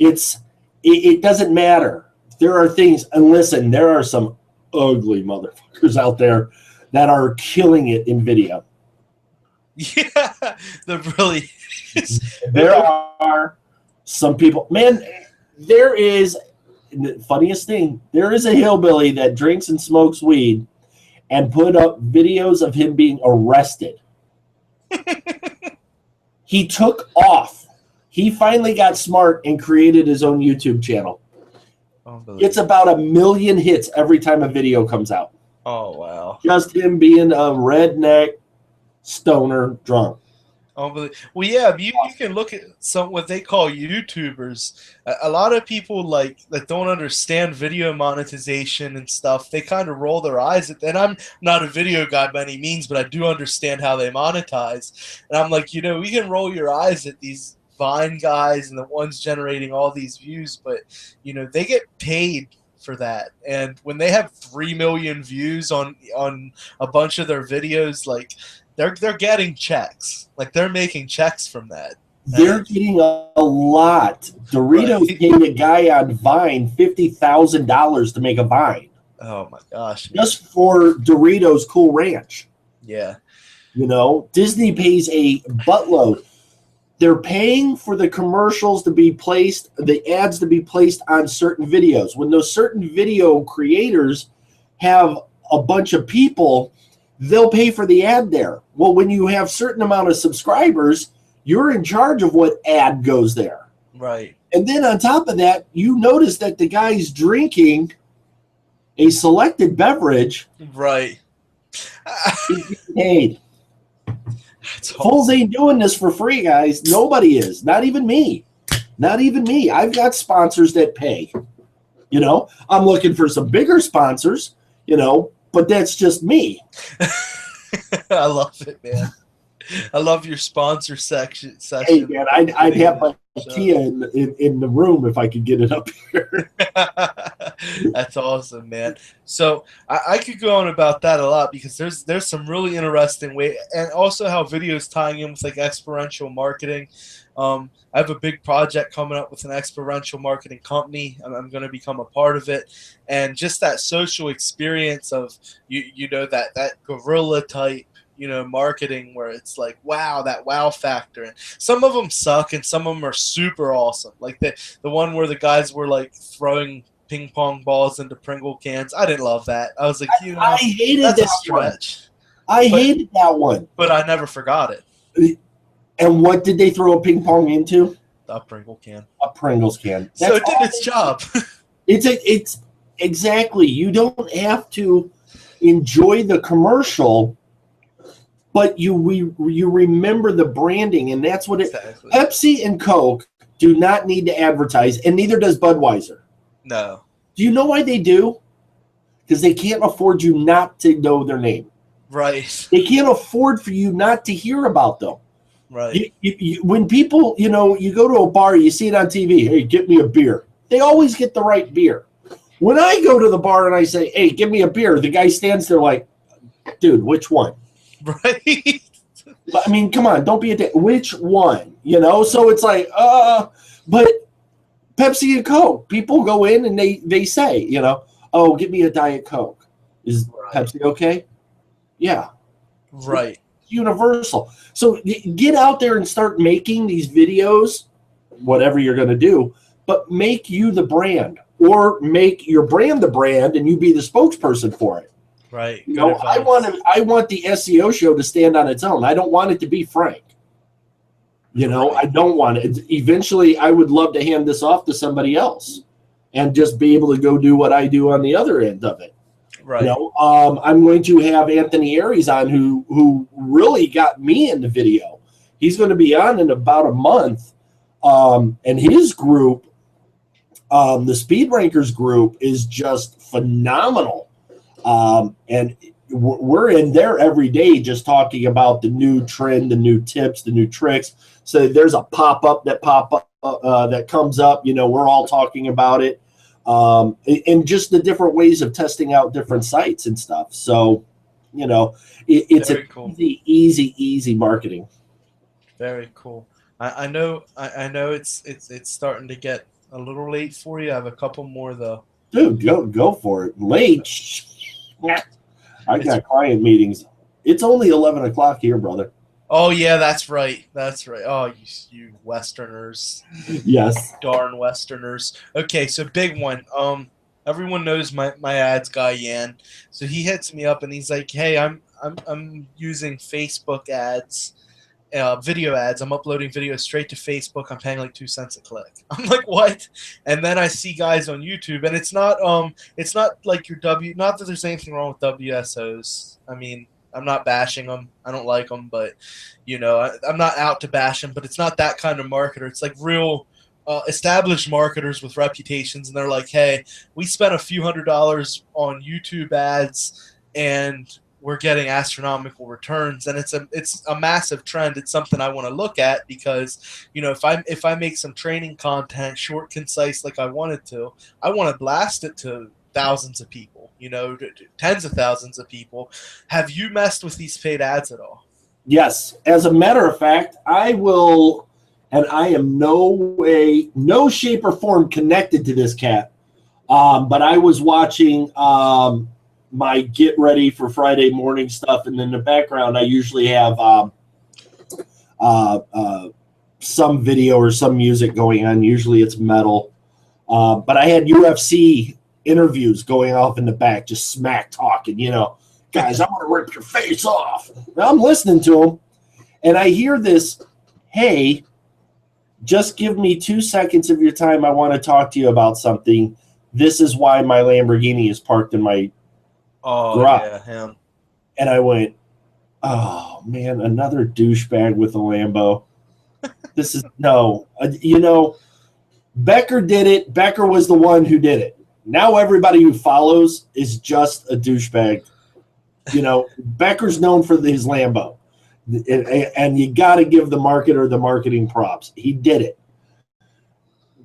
It doesn't matter. There are things, and listen, there are some ugly motherfuckers out there that are killing it in video. Yeah, there really is. There are some people, man, there is, the funniest thing, there is a hillbilly that drinks and smokes weed and put up videos of him being arrested. He took off. He finally got smart and created his own YouTube channel. It's about 1 million hits every time a video comes out. Oh, wow. Just him being a redneck stoner drunk. Well, yeah, you can look at what they call YouTubers. A lot of people that don't understand video monetization and stuff, they kind of roll their eyes at that. And I'm not a video guy by any means, but I do understand how they monetize. And I'm like, we can roll your eyes at these Vine guys and the ones generating all these views, but they get paid for that. And when they have 3 million views on a bunch of their videos, they're getting checks. They're making checks from that. They're getting a lot. Doritos paid a guy on Vine $50,000 to make a Vine. Oh my gosh. Just for Doritos Cool Ranch. Yeah. Disney pays a buttload. They're paying for the commercials to be placed, the ads to be placed on certain videos. When those certain video creators have a bunch of people, they'll pay for the ad there. Well, when you have certain amount of subscribers, you're in charge of what ad goes there. Right. And then on top of that, you notice that the guy's drinking a selected beverage. Right. He's getting paid. Fools ain't doing this for free, guys. Nobody is. Not even me. Not even me. I've got sponsors that pay. I'm looking for some bigger sponsors, but that's just me. I love it, man. I love your sponsor session. Hey, man, I'd have my Kia in the room if I could get it up here. That's awesome, man. So I could go on about that a lot because there's some really interesting way, and also how videos tying in with like experiential marketing. I have a big project coming up with an experiential marketing company. I'm going to become a part of it, and just that social experience of that guerrilla type marketing where it's like wow, that wow factor. And some of them suck and some of them are super awesome, like the one where the guys were like throwing ping pong balls into Pringle cans. I didn't love that. I was like, I hated that's that a stretch. I hated that one. But I never forgot it. And what did they throw a ping pong into? A Pringle can. A Pringles can. So it did its job. It's exactly. You don't have to enjoy the commercial, but you remember the branding, and that's what it. Exactly. Pepsi and Coke do not need to advertise, and neither does Budweiser. No. Do you know why they do? Because they can't afford you not to know their name. Right. They can't afford for you not to hear about them. Right. When people, you go to a bar, you see it on TV, hey, get me a beer. They always get the right beer. When I go to the bar and I say, hey, give me a beer, the guy stands there like, dude, which one? Right. I mean, come on, don't be a dick. Which one? So it's like, but Pepsi and Coke, people go in and they say, oh, give me a Diet Coke. Is Pepsi okay? Yeah. Right. Universal. So get out there and start making these videos, whatever you're going to do, but make you the brand, or make your brand the brand and you be the spokesperson for it. Right. I want the SEO show to stand on its own. I don't want it to be Frank. Right. I don't want it. Eventually, I would love to hand this off to somebody else and just be able to go do what I do on the other end of it. Right. I'm going to have Anthony Aries on, who really got me into video. He's going to be on in about a month, and his group, the Speed Rankers group, is just phenomenal. And we're in there every day just talking about the new trend, the new tips, the new tricks. So there's a pop-up that that comes up. We're all talking about it. And just the different ways of testing out different sites and stuff. So, it's a cool. easy marketing. Very cool. I know it's starting to get a little late for you. I have a couple more though. Dude, go for it. Late. I got client meetings. It's only 11 o'clock here, brother. Oh yeah, that's right. Oh, you Westerners. Yes. Darn Westerners. Okay, so big one. Everyone knows my ads guy Yan. So he hits me up and he's like, "Hey, I'm using Facebook ads, video ads. I'm uploading videos straight to Facebook. I'm paying like 2 cents a click." I'm like, "What?" And then I see guys on YouTube, and it's not like your not that there's anything wrong with WSOs. I mean, I'm not bashing them. I don't like them, but I'm not out to bash them. But it's not that kind of marketer. It's like real established marketers with reputations, and they're like, "Hey, we spent a few $100s on YouTube ads, and we're getting astronomical returns." And it's a massive trend. It's something I want to look at because if I make some training content, short, concise, like I wanted to, I want to blast it to thousands of people, tens of thousands of people. Have you messed with these paid ads at all? Yes. As a matter of fact, I will, and I am no shape or form connected to this cat. But I was watching my get ready for Friday morning stuff, and in the background, I usually have some video or some music going on. Usually it's metal. But I had UFC interviews going off in the back, just smack talking, guys, I'm going to rip your face off. Now I'm listening to them, and I hear this, hey, just give me 2 seconds of your time. I want to talk to you about something. This is why my Lamborghini is parked in my garage. Yeah, him. And I went, oh, man, another douchebag with a Lambo. This is, no. Becker did it. Becker was the one who did it. Now everybody who follows is just a douchebag. Becker's known for his Lambo. And you got to give the marketer the marketing props. He did it.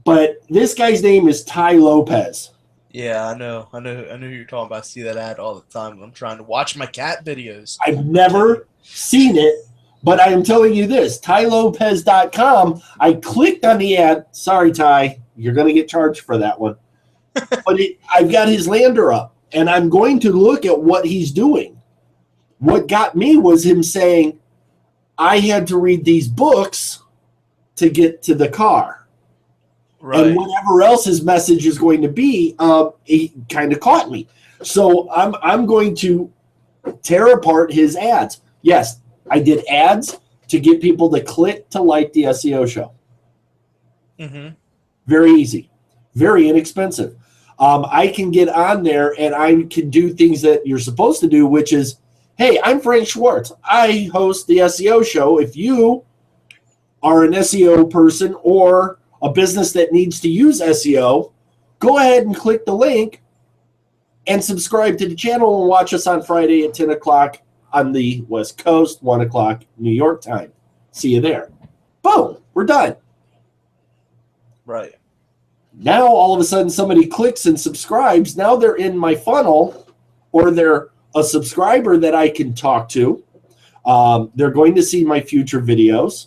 But this guy's name is Ty Lopez. Yeah, I know who you're talking about. I see that ad all the time when I'm trying to watch my cat videos. I've never seen it, but I am telling you this, TyLopez.com, I clicked on the ad. Sorry, Ty, you're going to get charged for that one. But I've got his lander up, and I'm going to look at what he's doing. What got me was him saying, I had to read these books to get to the car. Right. And whatever else his message is going to be, he kind of caught me. So I'm going to tear apart his ads. Yes, I did ads to get people to click to like the SEO show. Mm-hmm. Very easy, very inexpensive. I can get on there and I can do things that you're supposed to do, which is, hey, I'm Frank Schwartz. I host the SEO show. If you are an SEO person or a business that needs to use SEO, go ahead and click the link and subscribe to the channel and watch us on Friday at 10 o'clock on the West Coast, 1 o'clock New York time. See you there. Boom, we're done. Right. Now, all of a sudden, somebody clicks and subscribes. Now they're in my funnel, or they're a subscriber that I can talk to. They're going to see my future videos,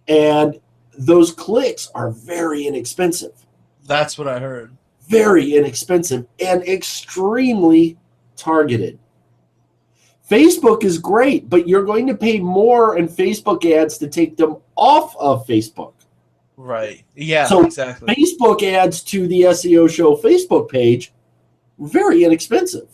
and those clicks are very inexpensive. That's what I heard. Very inexpensive and extremely targeted. Facebook is great, but you're going to pay more in Facebook ads to take them off of Facebook. Right. Yeah, so exactly. Facebook ads to the SEO show Facebook page, very inexpensive.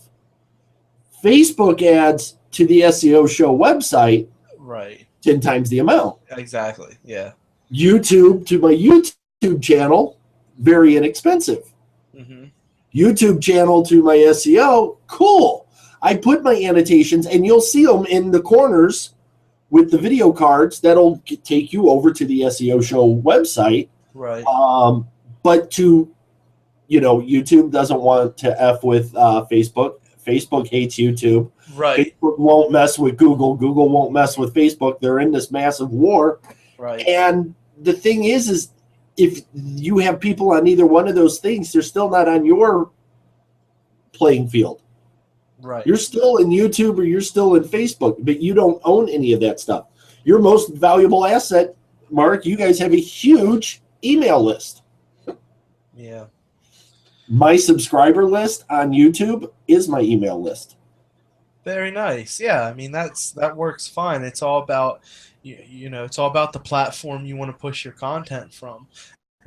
Facebook ads to the SEO show website, right, 10 times the amount. Exactly. Yeah. YouTube to my YouTube channel, very inexpensive. Mm-hmm. YouTube channel to my SEO, cool. I put my annotations, and you'll see them in the corners with the video cards that'll take you over to the SEO show website. Right. But YouTube doesn't want to F with Facebook. Facebook hates YouTube. Right. Facebook won't mess with Google. Google won't mess with Facebook. They're in this massive war. Right. And the thing is if you have people on either one of those things, they're still not on your playing field. Right. You're still in YouTube or you're still in Facebook, but you don't own any of that stuff. Your most valuable asset, Mark, you guys have a huge email list. Yeah. My subscriber list on YouTube is my email list. Very nice. Yeah, I mean that works fine. It's all about it's all about the platform you want to push your content from.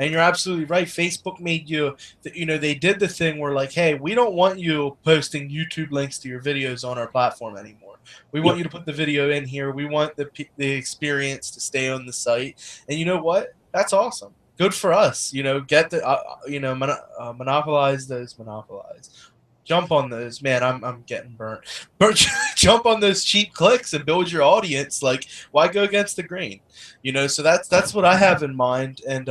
And you're absolutely right. Facebook made they did the thing where like, hey, we don't want you posting YouTube links to your videos on our platform anymore. We want you to put the video in here. We want the experience to stay on the site. And you know what? That's awesome. Good for us. Get the monopolize those. Jump on those, man. I'm getting burnt. Jump on those cheap clicks and build your audience. Like, why go against the grain? So that's what I have in mind. And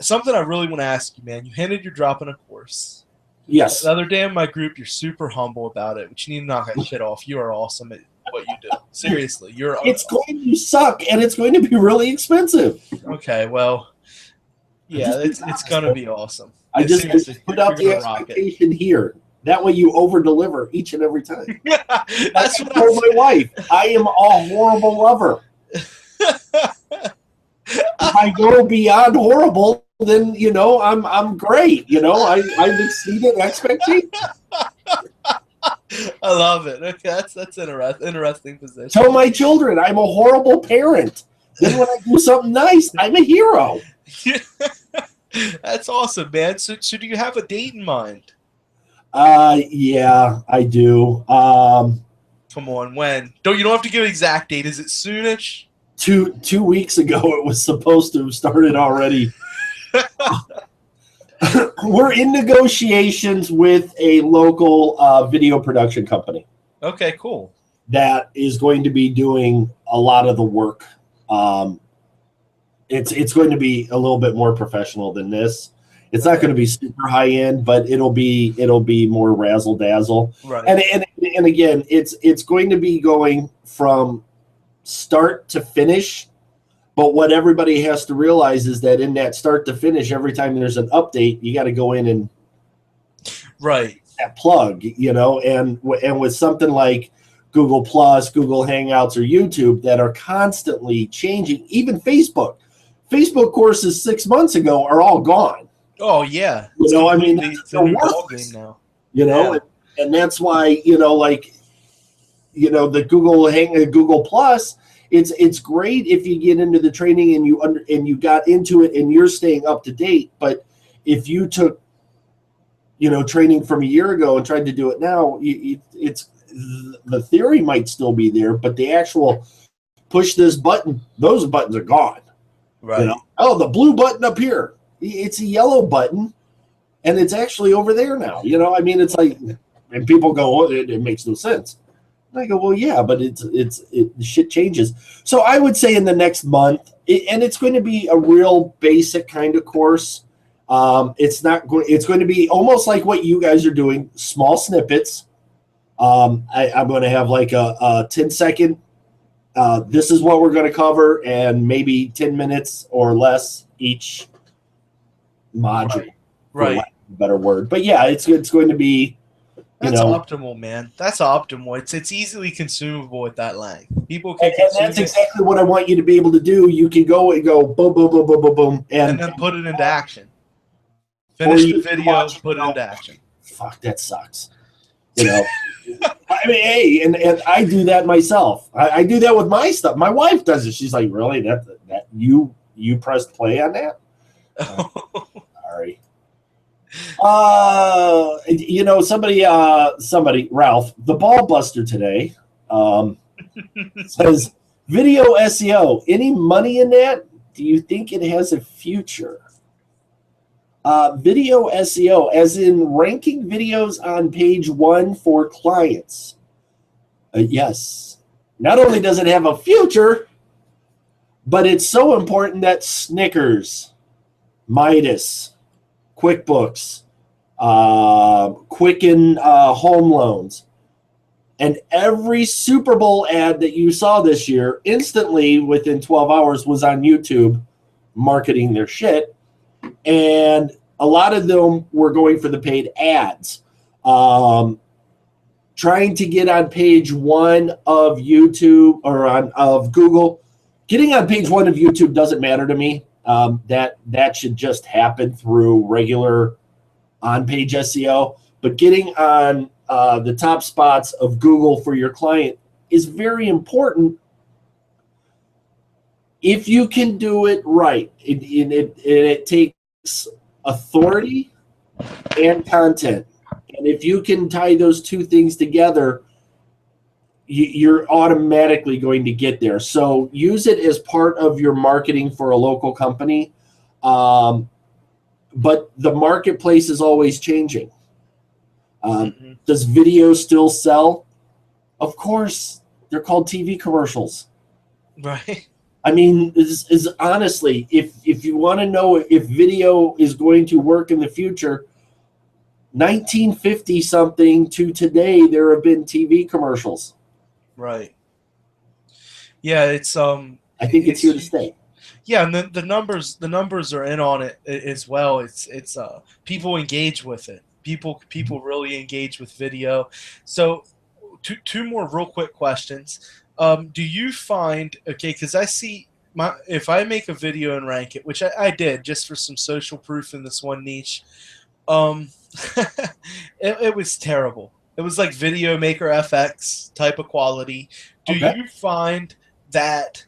something I really want to ask you, man. You hinted you're dropping a course. Yes. The other day in my group, you're super humble about it, but you need to knock that shit off. You are awesome at what you do. Seriously, It's going to suck, and it's going to be really expensive. Okay, well, yeah, it's gonna be awesome. I just put out the expectation here. That way you over-deliver each and every time. That's what I told my wife. I am a horrible lover. If I go beyond horrible, then I'm great. I've exceeded expectations. I love it. Okay, that's interesting position. Tell my children I'm a horrible parent. Then when I do something nice, I'm a hero. That's awesome, man. So do you have a date in mind? Yeah, I do. Come on, when? You don't have to give an exact date. Is it soonish? 2 weeks ago, it was supposed to have started already. We're in negotiations with a local video production company. Okay, cool. That is going to be doing a lot of the work. It's going to be a little bit more professional than this. It's not going to be super high end, but it'll be more razzle dazzle. Right. And again, it's going to be going from start to finish. But what everybody has to realize is that in that start to finish, every time there's an update, you got to go in and Right. that plug, you know, and with something like Google Plus, Google Hangouts, or YouTube that are constantly changing, even Facebook courses 6 months ago are all gone. Oh yeah. You know, I mean, It's a they're new worthless, ballgame now. you know, Yeah. and that's why, you know, like, you know, the Google Plus, it's great if you get into the training and you got into it and you're staying up to date. But if you took, you know, training from a year ago and tried to do it now, it's the theory might still be there, but the actual push this button, those buttons are gone. Right. You know? Oh, the blue button up here, it's a yellow button, and it's actually over there now. You know, I mean, it's like, and people go, oh, it makes no sense. And I go, well, yeah, but shit changes. So I would say in the next month, and it's going to be a real basic kind of course. It's going to be almost like what you guys are doing, small snippets. I'm going to have like a 10-second. This is what we're going to cover, and maybe 10 minutes or less each module. Right. For lack of a better word, but yeah, it's going to be. That's optimal, man. That's optimal. It's easily consumable at that length. People can and that's exactly what I want you to be able to do. You can go boom, boom, boom, boom, boom, boom, and then put it into action. Finish the video, put it into action. Fuck, that sucks. You know, I mean, hey, and I do that myself. I do that with my stuff. My wife does it. She's like, really? That you pressed play on that? Sorry. You know, somebody, Ralph, the ball buster today, says video SEO. Any money in that? Do you think it has a future? Video SEO, as in ranking videos on page 1 for clients. Yes. Not only does it have a future, but it's so important that Snickers, Midas, QuickBooks, Quicken Home Loans, and every Super Bowl ad that you saw this year instantly within 12 hours was on YouTube marketing their shit. And a lot of them were going for the paid ads. Trying to get on page 1 of YouTube or of Google. Getting on page 1 of YouTube doesn't matter to me. That should just happen through regular on-page SEO. But getting on the top spots of Google for your client is very important if you can do it right. It takes authority and content. And if you can tie those two things together, you're automatically going to get there. So use it as part of your marketing for a local company. But the marketplace is always changing. Does video still sell? Of course. They're called TV commercials. Right. I mean, is honestly, if you want to know if video is going to work in the future, 1950 something to today, there have been TV commercials. Right. Yeah, it's I think it's here to stay. Yeah, and the numbers are in on it as well. It's people engage with it. People really engage with video. So two more real quick questions. Do you find, okay, because I see if I make a video and rank it, which I did just for some social proof in this one niche, it was terrible. It was like Video Maker FX type of quality. Do you find that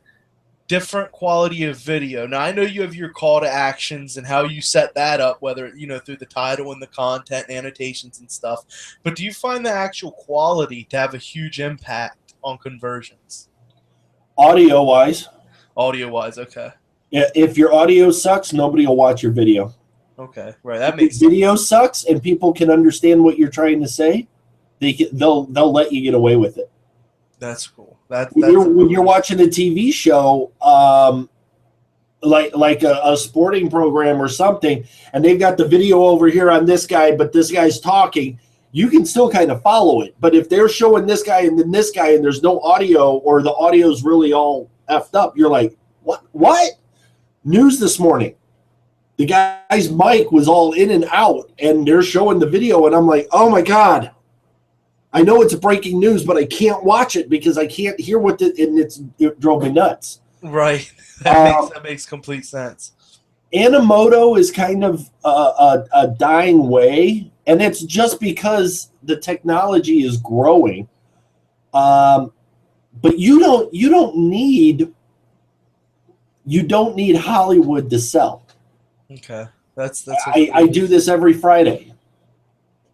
different quality of video? Now, I know you have your call to actions and how you set that up, whether, through the title and the content and annotations and stuff. But do you find the actual quality to have a huge impact on conversions? Audio-wise, okay. Yeah, if your audio sucks, nobody will watch your video. Okay, right. That makes sense. If video sucks and people can understand what you're trying to say, they'll let you get away with it. That's cool. When you're watching a TV show, like a sporting program or something, and they've got the video over here on this guy, but this guy's talking, you can still kind of follow it. But if they're showing this guy and then this guy and there's no audio, or the audio's really all effed up, you're like, what? News this morning. the guy's mic was all in and out, and they're showing the video, and I'm like, oh my God, I know it's breaking news, but I can't watch it because I can't hear it drove me nuts. Right. That makes complete sense. Animoto is kind of a dying way, and it's just because the technology is growing. But you don't need Hollywood to sell. Okay, that's. I do this every Friday.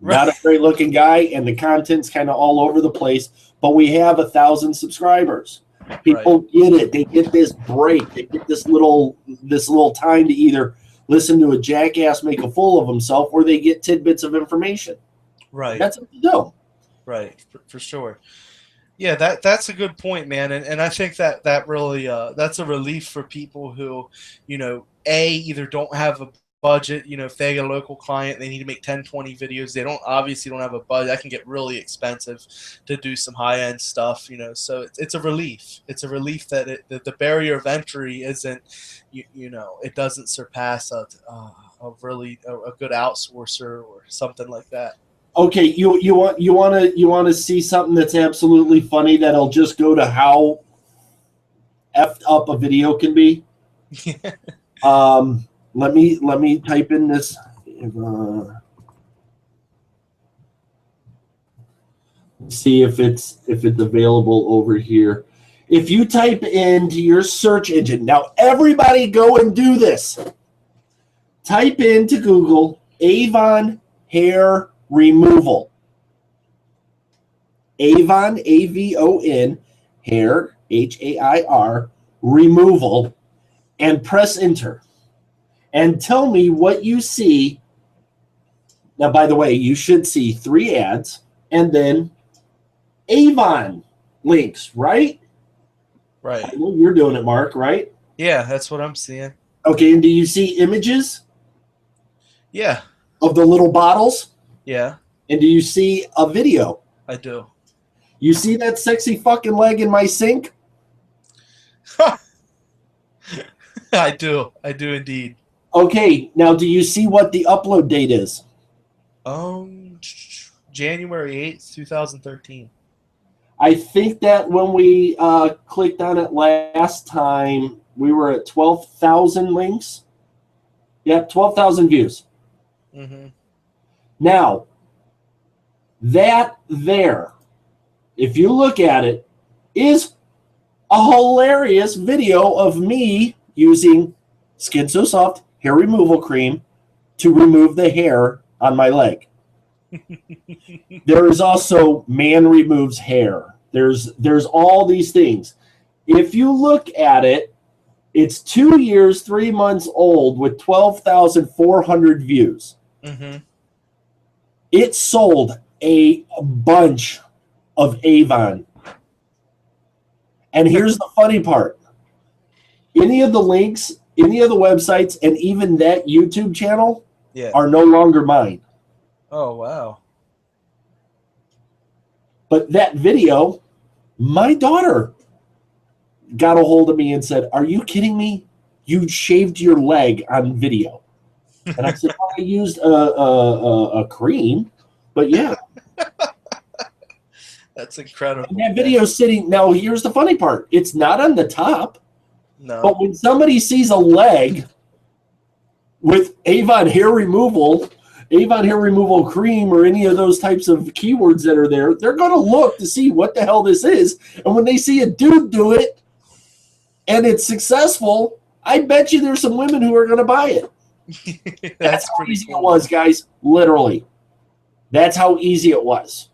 Right. Not a great looking guy, and the content's kind of all over the place. But we have 1,000 subscribers. People get it. They get this break. They get this little time to either listen to a jackass make a fool of himself, or they get tidbits of information. Right. That's what you do. Right. For sure. Yeah, that's a good point, man, and I think that really that's a relief for people who, either don't have a budget, if they get a local client, they need to make 10, 20 videos. They obviously don't have a budget. That can get really expensive to do some high-end stuff, so it's a relief. It's a relief that the barrier of entry isn't, it doesn't surpass a really good outsourcer or something like that. Okay, you want to see something that's absolutely funny that'll just go to how effed up a video can be? Let me type in this. See if it's available over here. If you type into your search engine, now everybody go and do this. Type into Google Avon hair removal. Avon, AVON, hair, HAIR, removal, and press enter. And tell me what you see. Now, by the way, you should see 3 ads and then Avon links, right? Right. Well, you're doing it, Mark, right? Yeah, that's what I'm seeing. Okay, and do you see images? Yeah. Of the little bottles? Yeah. And do you see a video? I do. You see that sexy fucking leg in my sink? I do indeed. Okay, now do you see what the upload date is? January 8th, 2013. I think that when we clicked on it last time, we were at 12,000 links. Yep, 12,000 views. Mm-hmm. Now, that there, if you look at it, is a hilarious video of me using Skin So Soft hair removal cream to remove the hair on my leg. There is also man removes hair. There's all these things. If you look at it, it's 2 years, 3 months old with 12,400 views. Mm-hmm. It sold a bunch of Avon. And here's the funny part. Any of the links, any of the websites, and even that YouTube channel are no longer mine. Oh, wow. But that video, my daughter got a hold of me and said, "Are you kidding me? You shaved your leg on video." And I said, "Well, I used a cream, but yeah." That's incredible. And that video's sitting. Now, here's the funny part. It's not on the top. No. But when somebody sees a leg with Avon hair removal cream, or any of those types of keywords that are there, they're going to look to see what the hell this is. And when they see a dude do it and it's successful, I bet you there's some women who are going to buy it. That's how easy it was, guys. Literally. That's how easy it was.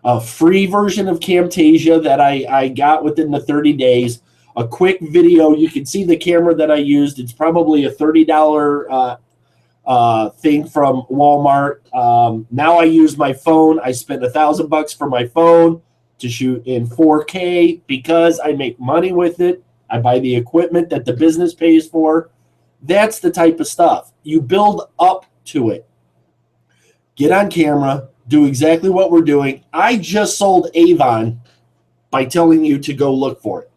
A free version of Camtasia that I got within the 30 days. A quick video. You can see the camera that I used. It's probably a $30 thing from Walmart. Now I use my phone. I spent $1,000 for my phone to shoot in 4K because I make money with it. I buy the equipment that the business pays for. That's the type of stuff. You build up to it. Get on camera. Do exactly what we're doing. I just sold Avon by telling you to go look for it.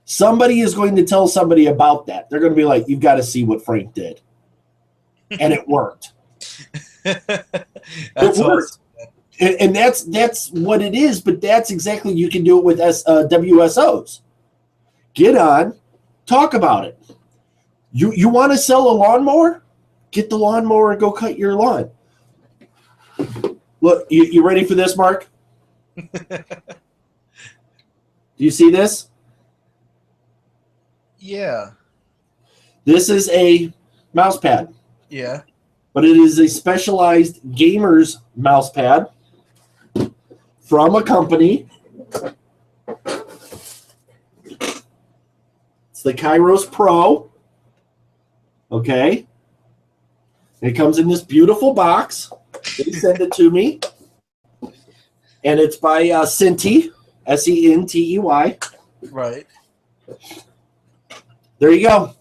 Somebody is going to tell somebody about that. They're going to be like, you've got to see what Frank did. And it worked. That's it worked. Awesome. And that's what it is, but that's exactly, you can do it with WSOs. Get on, talk about it. You want to sell a lawnmower? Get the lawnmower and go cut your lawn. Look, you ready for this, Mark? Do you see this? Yeah. This is a mouse pad. Yeah. But it is a specialized gamer's mouse pad from a company. It's the Kairos Pro. Okay. It comes in this beautiful box. They send it to me. And it's by Sentey, Sentey. Right. There you go.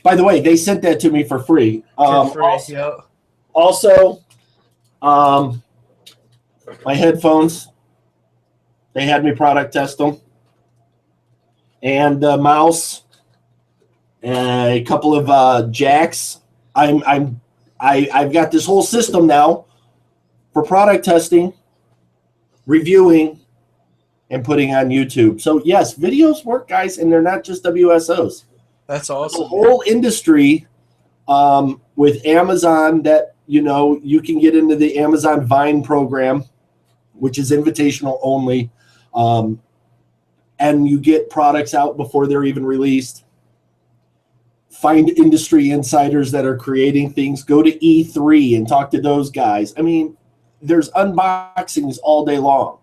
By the way, they sent that to me for free. Also, my headphones, they had me product test them. And the mouse, a couple of jacks. I've got this whole system now for product testing, reviewing, and putting on YouTube. So yes, videos work, guys, and they're not just WSOs. That's awesome. The whole industry with Amazon that, you can get into the Amazon Vine program, which is invitational only, and you get products out before they're even released. Find industry insiders that are creating things. Go to E3 and talk to those guys. I mean, there's unboxings all day long.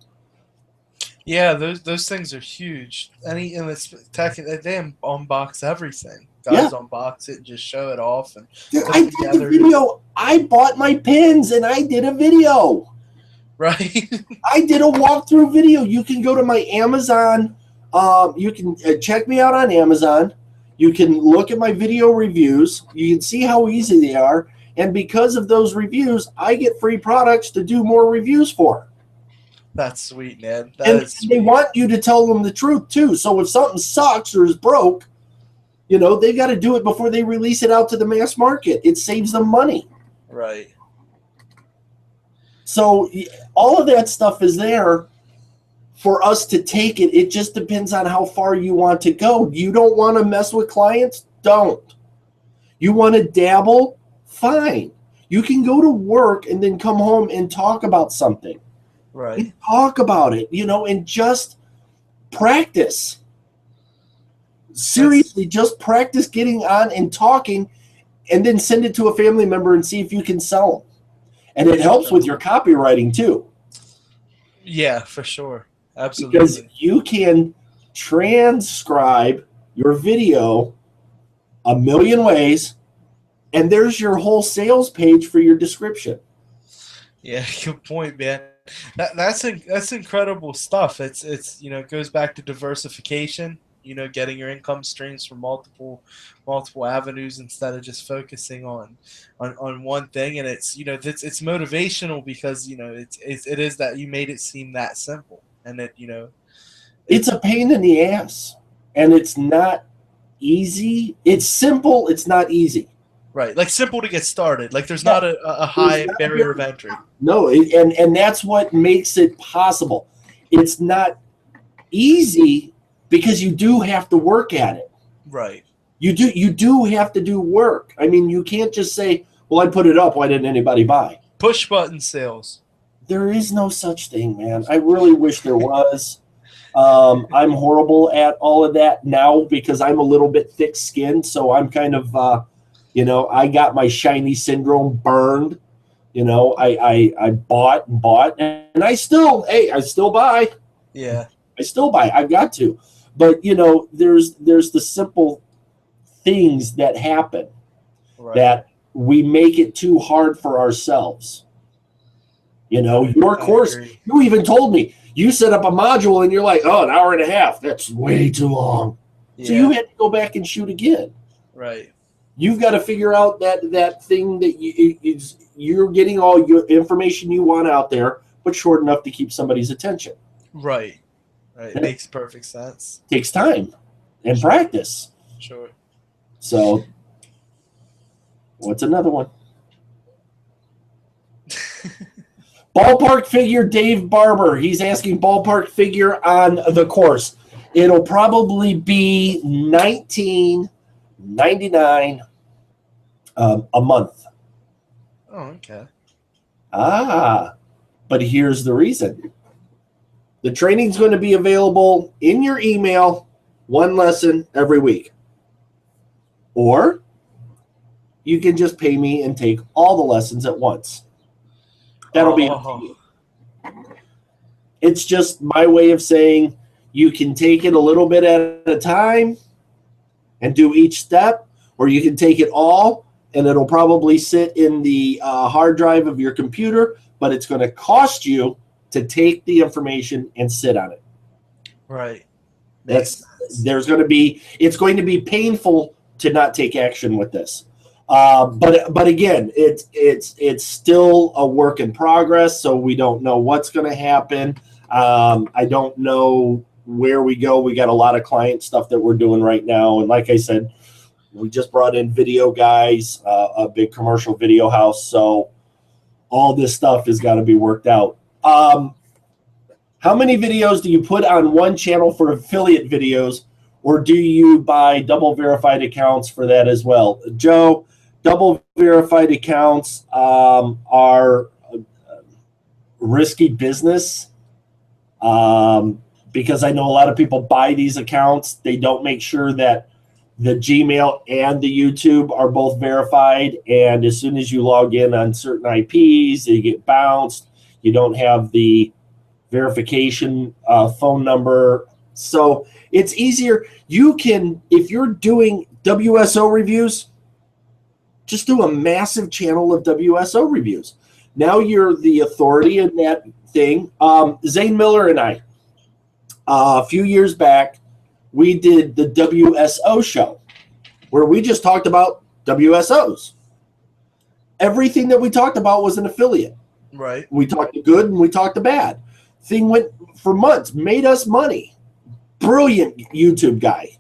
Yeah, those things are huge. And it's tech, they unbox everything. Guys unbox it and just show it off. And I did a video. I bought my pins and I did a video. Right. I did a walkthrough video. You can go to my Amazon. You can check me out on Amazon. You can look at my video reviews. You can see how easy they are. And because of those reviews, I get free products to do more reviews for. That's sweet, man. They want you to tell them the truth, too. So if something sucks or is broke, they got to do it before they release it out to the mass market. It saves them money. Right. So all of that stuff is there for us to take it. It just depends on how far you want to go. You don't want to mess with clients? Don't. You want to dabble? Fine. You can go to work and then come home and talk about something. Right. And talk about it, and just practice. Seriously, just practice getting on and talking, and then send it to a family member and see if you can sell them. And it helps with your copywriting too. Yeah, for sure. Absolutely. Because you can transcribe your video a million ways, and there's your whole sales page for your description. Yeah, good point, man. That's incredible stuff. It's it goes back to diversification. Getting your income streams from multiple avenues instead of just focusing on one thing. And it's it's motivational because it is that you made it seem that simple, and it's a pain in the ass, and it's not easy. It's simple. It's not easy. Right, like simple to get started. Like there's not a high barrier of entry. No, and that's what makes it possible. It's not easy because you do have to work at it. Right. You do have to do work. I mean, you can't just say, "Well, I put it up. Why didn't anybody buy?" Push button sales. There is no such thing, man. I really wish there was. I'm horrible at all of that now because I'm a little bit thick-skinned, so I'm kind of I got my shiny syndrome burned. I bought and bought, and I still buy. Yeah. I still buy. I've got to. But, there's the simple things that happen that we make it too hard for ourselves. Your course, you even told me, you set up a module and you're like, oh, an hour and a half. That's way too long. Yeah. So you had to go back and shoot again. Right. You've got to figure out that thing that you're getting all your information you want out there, but short enough to keep somebody's attention. Right. Right. It makes perfect sense. Takes time. and practice. Sure. So what's another one? Ballpark figure, Dave Barber. He's asking ballpark figure on the course. It'll probably be $19.99 a month. Oh, okay. But here's the reason. The training's going to be available in your email, one lesson every week. Or you can just pay me and take all the lessons at once. That'll be up to you. It's just my way of saying you can take it a little bit at a time and do each step, or you can take it all and it'll probably sit in the hard drive of your computer, but it's going to cost you to take the information and sit on it. Right. It's going to be painful to not take action with this. But again, it's still a work in progress, so we don't know what's going to happen. I don't know where we go. We got a lot of client stuff that we're doing right now, and like I said, we just brought in video guys, a big commercial video house, so all this stuff has got to be worked out. How many videos do you put on one channel for affiliate videos, or do you buy double verified accounts for that as well? Joe, double verified accounts are risky business because I know a lot of people buy these accounts. They don't make sure that the Gmail and the YouTube are both verified, and as soon as you log in on certain IPs, they get bounced. You don't have the verification phone number. So it's easier. You can, if you're doing WSO reviews, just do a massive channel of WSO reviews. Now you're the authority in that thing. Zane Miller and I, a few years back, we did the WSO show where we just talked about WSOs. Everything that we talked about was an affiliate. Right. We talked the good and we talked the bad. Thing went for months, made us money. Brilliant YouTube guy.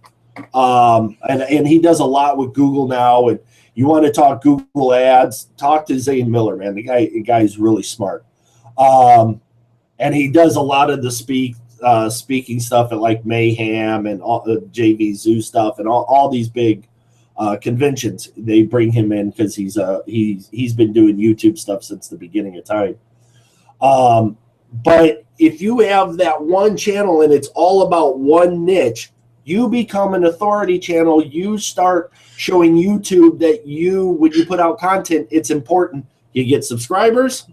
And he does a lot with Google now. And you want to talk Google ads, talk to Zane Miller, man. The guy is really smart. And he does a lot of the speaking stuff at like Mayhem and all the JV Zoo stuff and all these big conventions. They bring him in because he's been doing YouTube stuff since the beginning of time. But if you have that one channel and it's all about one niche, you become an authority channel. You start showing YouTube that when you put out content, it's important. You get subscribers,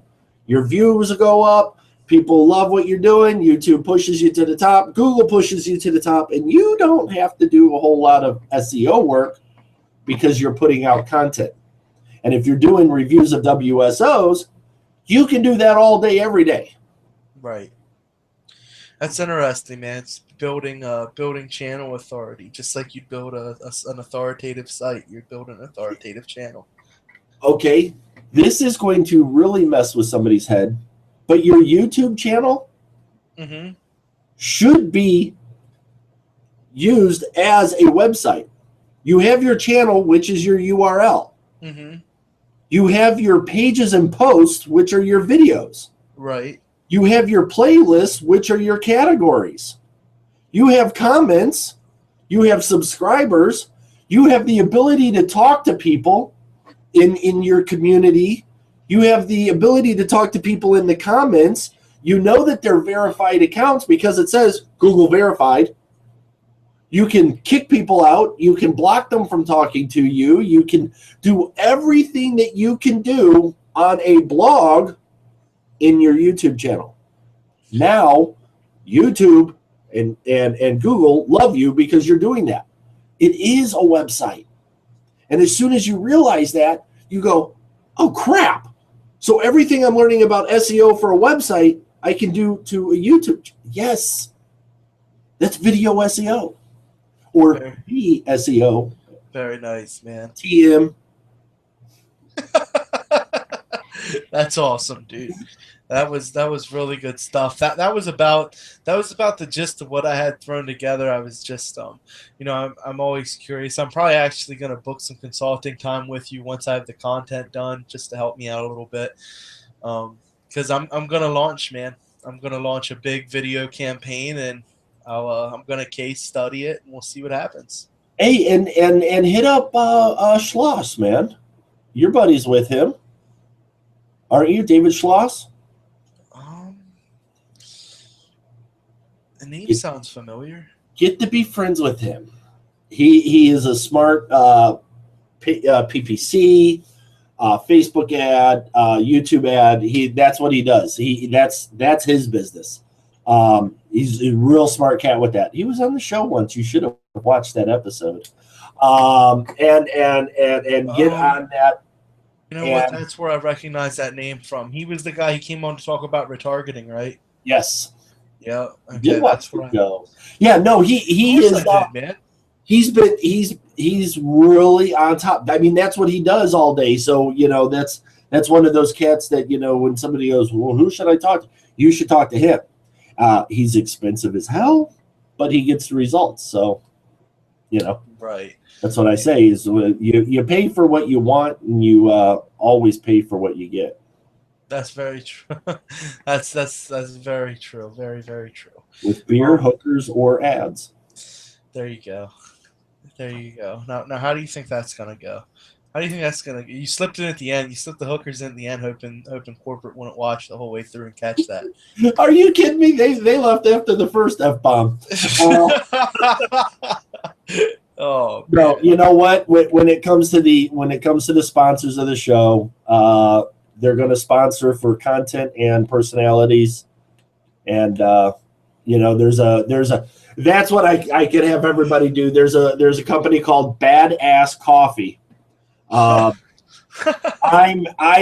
your views go up, people love what you're doing, YouTube pushes you to the top, Google pushes you to the top, and you don't have to do a whole lot of SEO work because you're putting out content. And if you're doing reviews of WSOs, you can do that all day, every day. Right. That's interesting, man. It's building channel authority, just like you'd build an authoritative site. You'd build an authoritative channel. Okay, this is going to really mess with somebody's head, but your YouTube channel should be used as a website. You have your channel, which is your URL. You have your pages and posts, which are your videos. Right. You have your playlists, which are your categories. You have comments. You have subscribers. You have the ability to talk to people in your community. You have the ability to talk to people in the comments. You know that they're verified accounts because it says Google verified. You can kick people out. You can block them from talking to you. You can do everything that you can do on a blog in your YouTube channel. Now, YouTube and Google love you because you're doing that. It is a website. And as soon as you realize that, you go, oh, crap. So everything I'm learning about SEO for a website, I can do to a YouTube. Yes, that's video SEO or SEO. Very nice, man. TM. That's awesome, dude. That was really good stuff. That was about the gist of what I had thrown together. I was just I'm always curious. I'm probably actually gonna book some consulting time with you once I have the content done, just to help me out a little bit. Because I'm gonna launch, man. I'm gonna launch a big video campaign, and I'm gonna case study it, and we'll see what happens. Hey, and hit up Schloss, man. Your buddy's with him, aren't you, David Schloss? The name sounds familiar. Get to be friends with him. He is a smart PPC, Facebook ad, YouTube ad. That's what he does. That's his business. He's a real smart cat with that. He was on the show once. You should have watched that episode. And get on that. You know what? That's where I recognize that name from. He was the guy who came on to talk about retargeting, right? Yes. Yeah. Okay, that's where go. Yeah. No. He is. Man. He's really on top. I mean, that's what he does all day. So that's one of those cats that when somebody goes, well, who should I talk to? You should talk to him. He's expensive as hell, but he gets the results. So, right. That's what I say is you pay for what you want, and you always pay for what you get. That's very true. That's very true. Very, very true. With beer, hookers, or ads. There you go. Now, how do you think that's gonna go? How do you think that's gonna? You slipped it at the end. You slipped the hookers in at the end, hoping corporate wouldn't watch the whole way through and catch that. Are you kidding me? They left after the first F-bomb. Oh no! You know what? When it comes to the sponsors of the show, they're going to sponsor for content and personalities, and there's a that's what I could have everybody do. There's a company called Badass Coffee. I'm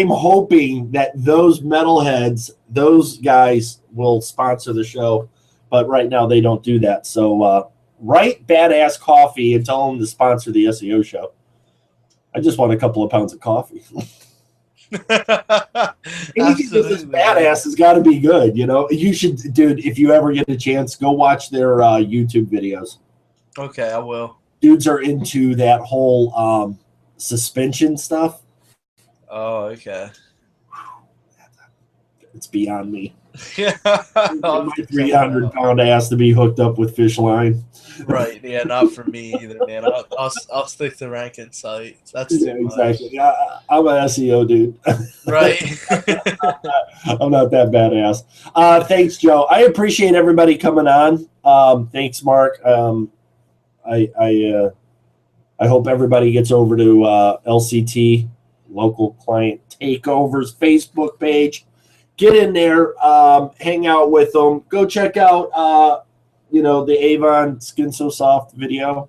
hoping that those metalheads, those guys, will sponsor the show, but right now they don't do that. So write Badass Coffee and tell them to sponsor the SEO show. I just want a couple of pounds of coffee. This badass has got to be good. You should, dude. If you ever get a chance, go watch their YouTube videos. Okay, I will. Dudes are into that whole suspension stuff. Oh, okay. It's beyond me. Yeah, my 300-pound ass to be hooked up with fish line. Right. Yeah, not for me either, man. I'll stick to ranking sites. That's exactly. Yeah, I'm an SEO dude. Right. I'm not that badass. Thanks, Joe. I appreciate everybody coming on. Thanks, Mark. I hope everybody gets over to LCT, Local Client Takeovers Facebook page. Get in there, hang out with them. Go check out, the Avon Skin So Soft video.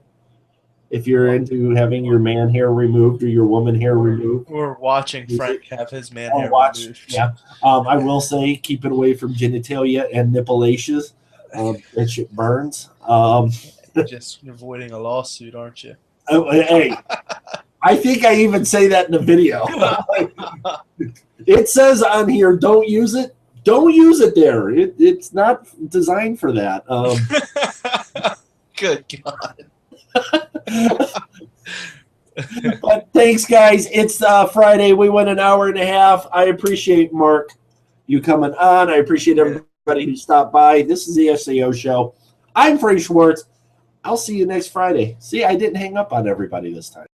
If you're into having your man hair removed or your woman hair removed. Or watching Frank have his man hair removed. Yeah. I will say keep it away from genitalia and nippleaceous. That shit burns. You're just avoiding a lawsuit, aren't you? Hey, I think I even say that in the video. It says on here, don't use it. Don't use it there. It's not designed for that. Good God. But thanks, guys. It's Friday. We went an hour and a half. I appreciate Mark you coming on. I appreciate everybody who stopped by. This is the SEO show. I'm Frank Schwartz. I'll see you next Friday. See, I didn't hang up on everybody this time.